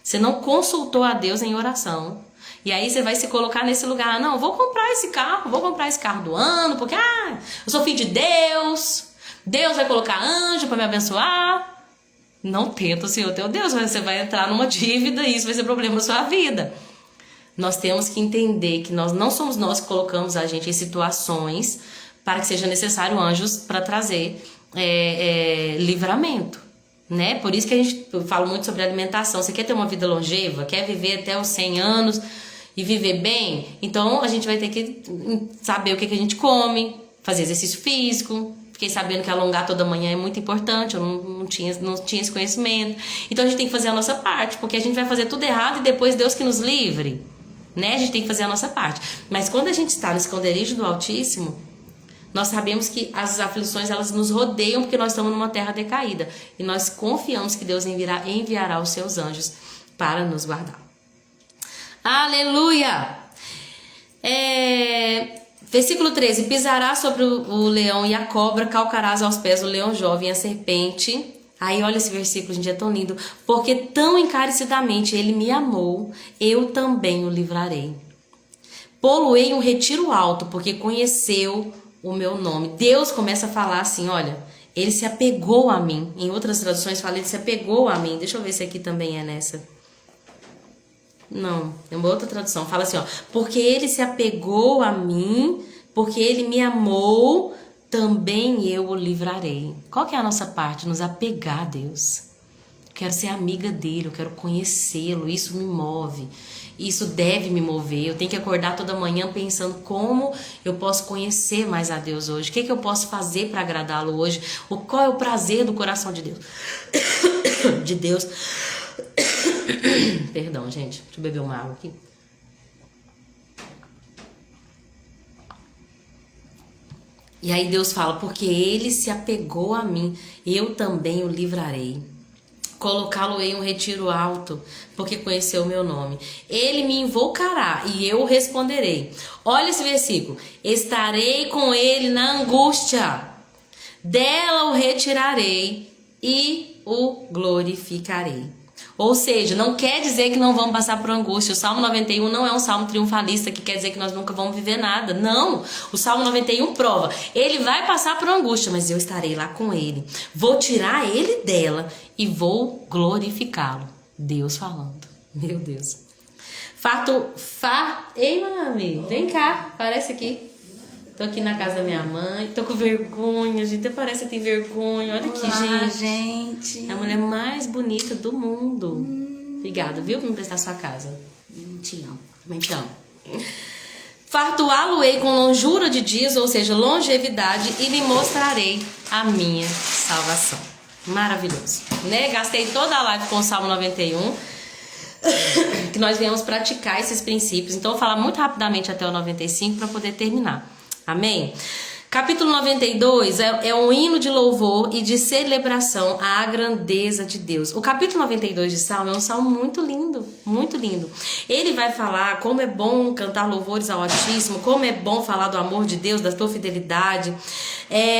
você não consultou a Deus em oração. E aí você vai se colocar nesse lugar, não, vou comprar esse carro do ano, porque eu sou filho de Deus, Deus vai colocar anjo para me abençoar. Não tenta o Senhor teu Deus, mas você vai entrar numa dívida e isso vai ser problema na sua vida. Nós temos que entender que não somos nós que colocamos a gente em situações para que seja necessário anjos para trazer livramento, né? Por isso que a gente fala muito sobre alimentação. Você quer ter uma vida longeva? Quer viver até os 100 anos e viver bem? Então a gente vai ter que saber o que a gente come, fazer exercício físico. Fiquei sabendo que alongar toda manhã é muito importante, eu não tinha esse conhecimento. Então a gente tem que fazer a nossa parte, porque a gente vai fazer tudo errado e depois Deus que nos livre, né? A gente tem que fazer a nossa parte. Mas quando a gente está no esconderijo do Altíssimo, nós sabemos que as aflições elas nos rodeiam porque nós estamos numa terra decaída. E nós confiamos que Deus enviará os seus anjos para nos guardar. Aleluia! Versículo 13. Pisarás sobre o leão e a cobra, calcarás aos pés o leão jovem e a serpente. Aí olha esse versículo, gente, é tão lindo. Porque tão encarecidamente ele me amou, eu também o livrarei. Pô-lo-ei em um retiro alto, porque conheceu o meu nome. Deus começa a falar assim, olha, ele se apegou a mim. Em outras traduções fala, ele se apegou a mim. Deixa eu ver se aqui também é nessa. Não, tem uma outra tradução. Fala assim, ó, porque ele se apegou a mim, porque ele me amou, também eu o livrarei. Qual que é a nossa parte? Nos apegar a Deus. Quero ser amiga dele, eu quero conhecê-lo, isso me move. Isso deve me mover. Eu tenho que acordar toda manhã pensando como eu posso conhecer mais a Deus hoje. O que eu posso fazer para agradá-lo hoje? Qual é o prazer do coração de Deus? De Deus. Perdão, gente. Deixa eu beber uma água aqui. E aí Deus fala, porque ele se apegou a mim, eu também o livrarei. Colocá-lo em um retiro alto, porque conheceu o meu nome. Ele me invocará e eu responderei. Olha esse versículo. Estarei com ele na angústia. Dela o retirarei e o glorificarei. Ou seja, não quer dizer que não vamos passar por angústia. O Salmo 91 não é um salmo triunfalista que quer dizer que nós nunca vamos viver nada. Não, o Salmo 91 prova. Ele vai passar por angústia, mas eu estarei lá com ele. Vou tirar ele dela e vou glorificá-lo. Deus falando. Meu Deus. Ei, mami, vem cá, aparece aqui. Tô aqui na casa da minha mãe, tô com vergonha, gente. Até parece que tem vergonha. Olha aqui, gente. É a mulher mais bonita do mundo. Obrigada, viu, por me prestar sua casa. Te amo. Também te amo. Fartuá-lo-ei com longura de dias, ou seja, longevidade, e lhe mostrarei a minha salvação. Maravilhoso. Né? Gastei toda a live com o Salmo 91. Que nós viemos praticar esses princípios. Então, eu vou falar muito rapidamente até o 95 para poder terminar. Amém? Capítulo 92 é um hino de louvor e de celebração à grandeza de Deus. O capítulo 92 de Salmo é um salmo muito lindo, muito lindo. Ele vai falar como é bom cantar louvores ao Altíssimo, como é bom falar do amor de Deus, da sua fidelidade.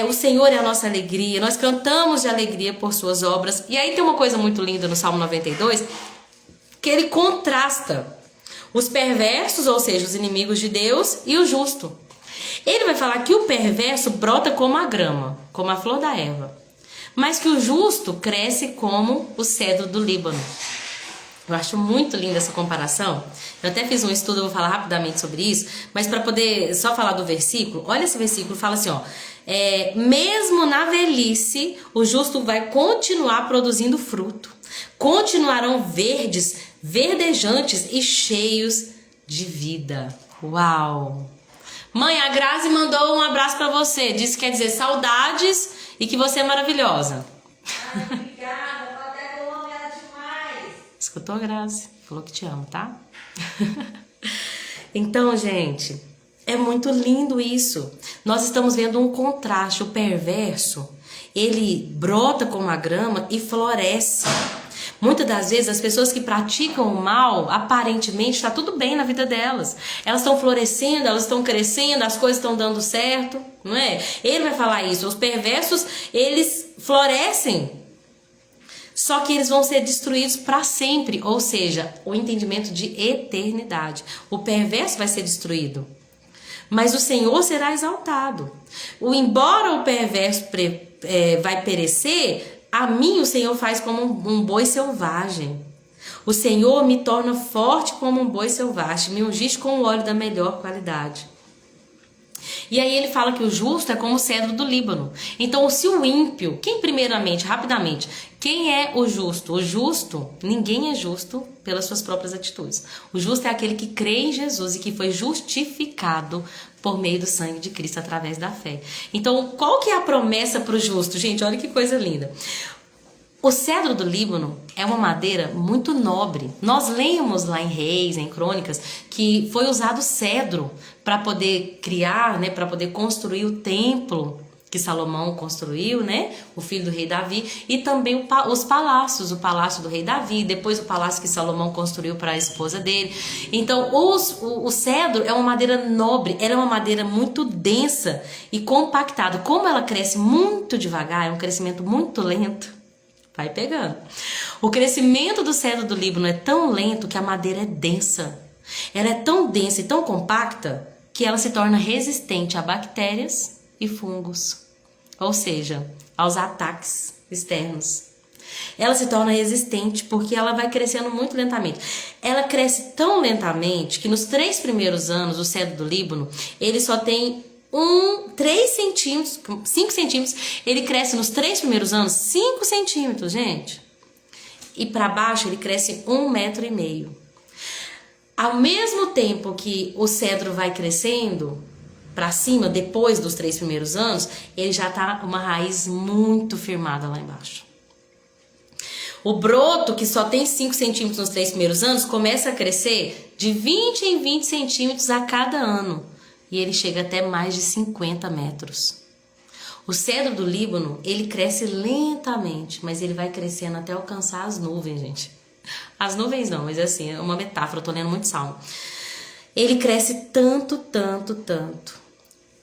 O Senhor é a nossa alegria, nós cantamos de alegria por suas obras. E aí tem uma coisa muito linda no Salmo 92, que ele contrasta os perversos, ou seja, os inimigos de Deus, e o justo. Ele vai falar que o perverso brota como a grama, como a flor da erva, mas que o justo cresce como o cedro do Líbano. Eu acho muito linda essa comparação. Eu até fiz um estudo, eu vou falar rapidamente sobre isso, mas para poder só falar do versículo, olha esse versículo, fala assim, ó, mesmo na velhice, o justo vai continuar produzindo fruto, continuarão verdes, verdejantes e cheios de vida. Uau! Mãe, a Grazi mandou um abraço pra você. Disse que quer dizer saudades e que você é maravilhosa. Ai, obrigada, vou até amo ela demais. Escutou, Grazi? Falou que te amo, tá? Então, gente, é muito lindo isso. Nós estamos vendo um contraste. O perverso, ele brota como a grama e floresce. Muitas das vezes as pessoas que praticam o mal, aparentemente está tudo bem na vida delas. Elas estão florescendo, elas estão crescendo, as coisas estão dando certo, não é? Ele vai falar isso, os perversos, eles florescem. Só que eles vão ser destruídos para sempre, ou seja, o entendimento de eternidade. O perverso vai ser destruído, mas o Senhor será exaltado. Embora o perverso vai perecer, A mim o Senhor faz como um boi selvagem. O Senhor me torna forte como um boi selvagem. Me ungiste com o óleo da melhor qualidade. E aí ele fala que o justo é como o cedro do Líbano. Então, se o ímpio, quem primeiramente, rapidamente, quem é o justo? O justo, ninguém é justo pelas suas próprias atitudes. O justo é aquele que crê em Jesus e que foi justificado por meio do sangue de Cristo através da fé. Então, qual que é a promessa para o justo? Gente, olha que coisa linda. O cedro do Líbano é uma madeira muito nobre. Nós lemos lá em Reis, em Crônicas, que foi usado cedro para poder criar, né, para poder construir o templo que Salomão construiu, né, o filho do rei Davi, e também os palácios, o palácio do rei Davi, depois o palácio que Salomão construiu para a esposa dele. Então, o cedro é uma madeira nobre, ela é uma madeira muito densa e compactada. Como ela cresce muito devagar, é um crescimento muito lento, vai pegando. O crescimento do cedro do Líbano é tão lento que a madeira é densa. Ela é tão densa e tão compacta que ela se torna resistente a bactérias e fungos, ou seja, aos ataques externos. Ela se torna resistente porque ela vai crescendo muito lentamente. Ela cresce tão lentamente que nos 3 primeiros anos, o cedro do Líbano, ele só tem 3 centímetros, 5 centímetros, ele cresce nos 3 primeiros anos 5 centímetros, gente. E para baixo ele cresce 1,5 metro. Ao mesmo tempo que o cedro vai crescendo para cima, depois dos 3 primeiros anos, ele já tá uma raiz muito firmada lá embaixo. O broto, que só tem 5 centímetros nos 3 primeiros anos, começa a crescer de 20 em 20 centímetros a cada ano. E ele chega até mais de 50 metros. O cedro do Líbano, ele cresce lentamente, mas ele vai crescendo até alcançar as nuvens, gente. As nuvens não, mas assim, é uma metáfora, eu tô lendo muito salmo. Ele cresce tanto, tanto, tanto.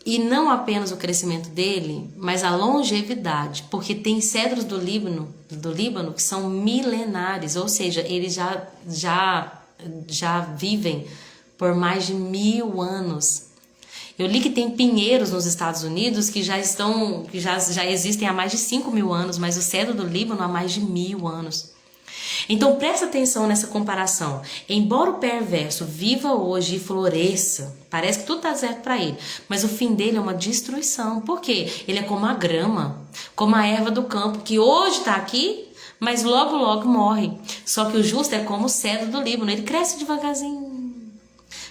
E não apenas o crescimento dele, mas a longevidade, porque tem cedros do Líbano que são milenares, ou seja, eles já vivem por mais de 1000 anos. Eu li que tem pinheiros nos Estados Unidos que já existem há mais de 5.000 anos, mas o cedro do Líbano há mais de 1000 anos. Então presta atenção nessa comparação. Embora o perverso viva hoje e floresça, parece que tudo está certo para ele, mas o fim dele é uma destruição. Por quê? Ele é como a grama, como a erva do campo, que hoje está aqui, mas logo logo morre. Só que o justo é como o cedro do Líbano, ele cresce devagarzinho.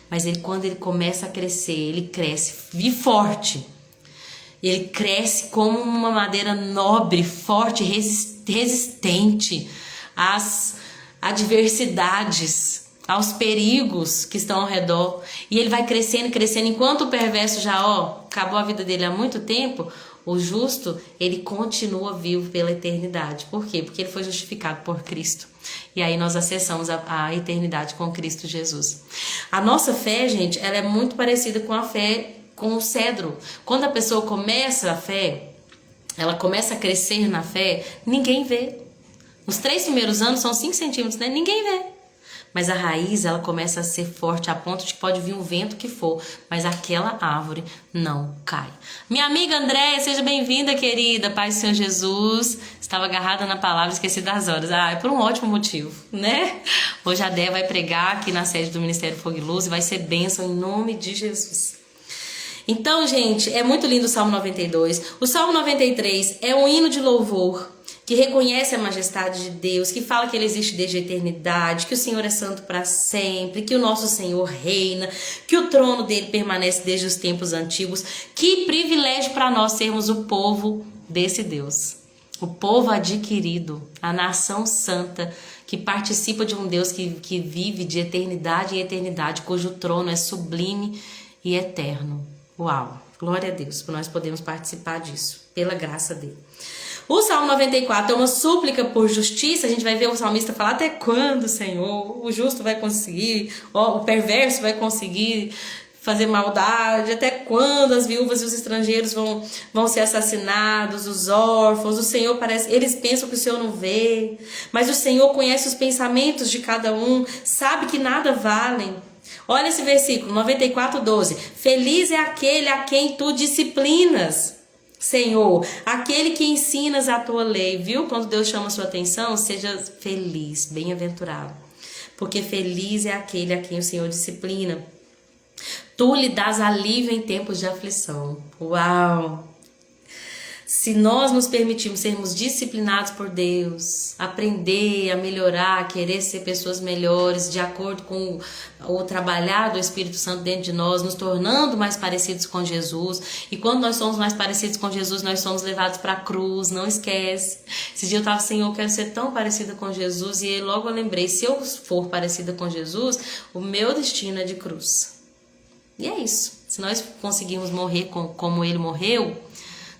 Mas quando ele começa a crescer, ele cresce e forte. Ele cresce como uma madeira nobre, forte, resistente às adversidades, aos perigos que estão ao redor. E ele vai crescendo, crescendo. Enquanto o perverso já acabou a vida dele há muito tempo, o justo, ele continua vivo pela eternidade. Por quê? Porque ele foi justificado por Cristo. E aí nós acessamos a eternidade com Cristo Jesus. A nossa fé, gente, ela é muito parecida com a fé, com o cedro. Quando a pessoa começa a fé, ela começa a crescer na fé, ninguém vê. Nos 3 primeiros anos são 5 centímetros, né? Ninguém vê. Mas a raiz, ela começa a ser forte a ponto de que pode vir um vento que for, mas aquela árvore não cai. Minha amiga Andréia, seja bem-vinda, querida. Paz do Senhor Jesus. Estava agarrada na palavra, esqueci das horas. É por um ótimo motivo, né? Hoje a Dé vai pregar aqui na sede do Ministério Fogo e Luz e vai ser bênção em nome de Jesus. Então, gente, é muito lindo o Salmo 92. O Salmo 93 é um hino de louvor que reconhece a majestade de Deus, que fala que Ele existe desde a eternidade, que o Senhor é santo para sempre, que o nosso Senhor reina, que o trono dele permanece desde os tempos antigos. Que privilégio para nós sermos o povo desse Deus, o povo adquirido, a nação santa, que participa de um Deus que vive de eternidade em eternidade, cujo trono é sublime e eterno. Uau! Glória a Deus, por nós podemos participar disso, pela graça dele. O Salmo 94 é uma súplica por justiça. A gente vai ver o salmista falar: até quando, Senhor, o justo vai conseguir, o perverso vai conseguir fazer maldade? Até quando as viúvas e os estrangeiros vão ser assassinados, os órfãos? O Senhor eles pensam que o Senhor não vê, mas o Senhor conhece os pensamentos de cada um, sabe que nada valem. Olha esse versículo, 94:12. Feliz é aquele a quem tu disciplinas. Senhor, aquele que ensinas a tua lei, viu? Quando Deus chama a sua atenção, seja feliz, bem-aventurado. Porque feliz é aquele a quem o Senhor disciplina. Tu lhe dás alívio em tempos de aflição. Uau! Se nós nos permitirmos sermos disciplinados por Deus, aprender a melhorar, a querer ser pessoas melhores, de acordo com o trabalhar do Espírito Santo dentro de nós, nos tornando mais parecidos com Jesus. E quando nós somos mais parecidos com Jesus, nós somos levados para a cruz, não esquece. Esse dia eu estava, Senhor, eu quero ser tão parecida com Jesus, e aí logo eu lembrei, se eu for parecida com Jesus, o meu destino é de cruz. E é isso. Se nós conseguirmos morrer como ele morreu,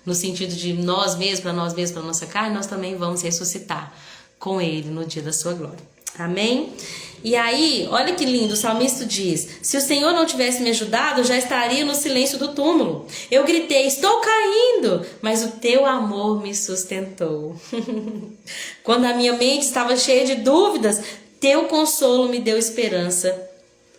no sentido de nós mesmos, para nossa carne, nós também vamos ressuscitar com ele no dia da sua glória. Amém? E aí, olha que lindo, o salmista diz: se o Senhor não tivesse me ajudado, eu já estaria no silêncio do túmulo. Eu gritei, estou caindo, mas o teu amor me sustentou. Quando a minha mente estava cheia de dúvidas, teu consolo me deu esperança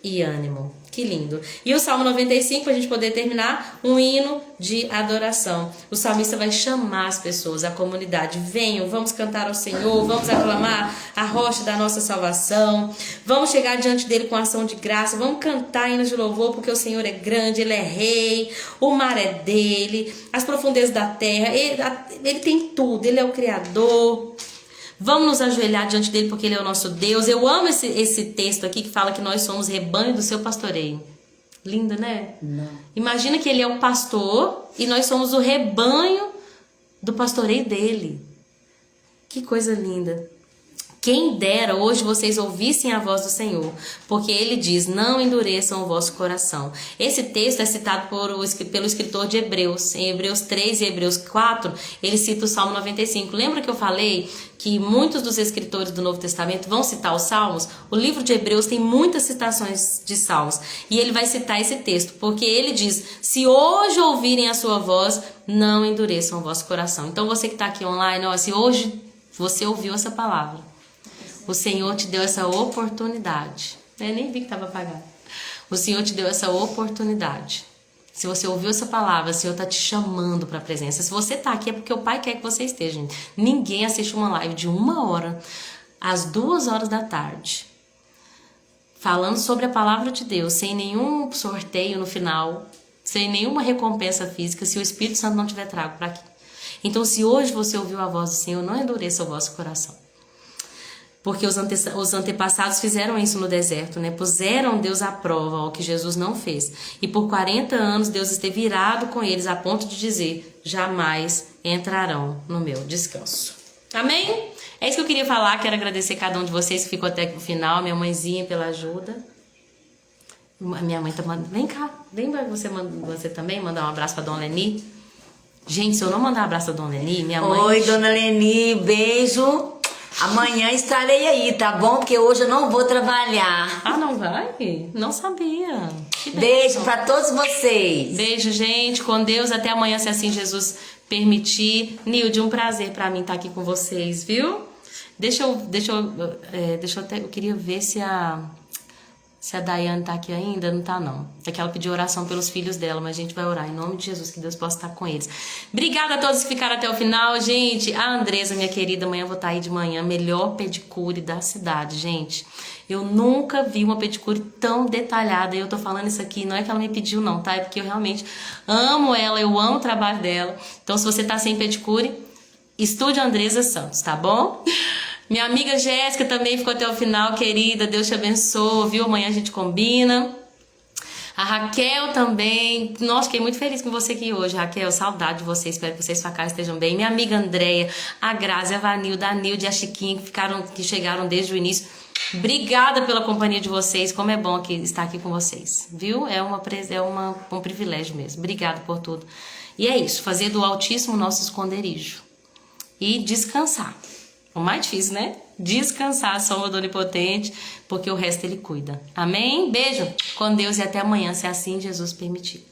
e ânimo. Que lindo. E o Salmo 95, para a gente poder terminar, um hino de adoração. O salmista vai chamar as pessoas, a comunidade. Venham, vamos cantar ao Senhor, vamos aclamar a rocha da nossa salvação. Vamos chegar diante dele com ação de graça. Vamos cantar hinos de louvor, porque o Senhor é grande, ele é rei, o mar é dele, as profundezas da terra, ele tem tudo, ele é o Criador. Vamos nos ajoelhar diante dele porque ele é o nosso Deus. Eu amo esse texto aqui que fala que nós somos rebanho do seu pastoreio. Lindo, né? Não. Imagina que ele é o pastor e nós somos o rebanho do pastoreio dele. Que coisa linda. Quem dera hoje vocês ouvissem a voz do Senhor, porque ele diz, não endureçam o vosso coração. Esse texto é citado pelo escritor de Hebreus. Em Hebreus 3 e Hebreus 4, ele cita o Salmo 95. Lembra que eu falei que muitos dos escritores do Novo Testamento vão citar os Salmos? O livro de Hebreus tem muitas citações de Salmos. E ele vai citar esse texto, porque ele diz, se hoje ouvirem a sua voz, não endureçam o vosso coração. Então você que está aqui online, ó, se hoje você ouviu essa palavra, o Senhor te deu essa oportunidade. Eu nem vi que estava apagado. O Senhor te deu essa oportunidade. Se você ouviu essa palavra, o Senhor está te chamando para a presença. Se você está aqui é porque o Pai quer que você esteja. Gente. Ninguém assiste uma live de 1 hora, às 2 horas da tarde, falando sobre a palavra de Deus, sem nenhum sorteio no final, sem nenhuma recompensa física, se o Espírito Santo não tiver trago para aqui. Então, se hoje você ouviu a voz do Senhor, não endureça o vosso coração. Porque os antepassados fizeram isso no deserto, né? Puseram Deus à prova, o que Jesus não fez. E por 40 anos Deus esteve irado com eles a ponto de dizer, jamais entrarão no meu descanso. Amém? É isso que eu queria falar, quero agradecer cada um de vocês que ficou até o final, minha mãezinha pela ajuda. Minha mãe tá mandando, vem cá, vem você também mandar um abraço pra Dona Leni. Gente, se eu não mandar um abraço pra Dona Leni, minha mãe... Oi, Dona Leni, beijo. Amanhã estarei aí, tá bom? Porque hoje eu não vou trabalhar. Ah, não vai? Não sabia. Beijo pra todos vocês. Beijo, gente. Com Deus. Até amanhã, se assim Jesus permitir. Nilde, um prazer pra mim estar aqui com vocês, viu? Eu queria ver se a Daiane tá aqui ainda. Não tá, não. É que ela pediu oração pelos filhos dela, mas a gente vai orar em nome de Jesus, que Deus possa estar com eles. Obrigada a todos que ficaram até o final, gente. A Andresa, minha querida, amanhã eu vou estar aí de manhã, melhor pedicure da cidade, gente. Eu nunca vi uma pedicure tão detalhada. E eu tô falando isso aqui, não é que ela me pediu, não, tá? É porque eu realmente amo ela, eu amo o trabalho dela. Então, se você tá sem pedicure, estude a Andresa Santos, tá bom? Minha amiga Jéssica também ficou até o final, querida. Deus te abençoe, viu? Amanhã a gente combina. A Raquel também. Nossa, fiquei muito feliz com você aqui hoje, Raquel. Saudade de você. Espero que vocês pra cá estejam bem. Minha amiga Andréia, a Grazi, a Vanilda, a Nilde e a Chiquinha, que chegaram desde o início. Obrigada pela companhia de vocês. Como é bom estar aqui com vocês, viu? É um privilégio mesmo. Obrigada por tudo. E é isso. Fazer do Altíssimo nosso esconderijo. E descansar. O mais difícil, né? Descansar a sombra do Onipotente, porque o resto ele cuida. Amém? Beijo, com Deus e até amanhã, se assim Jesus permitir.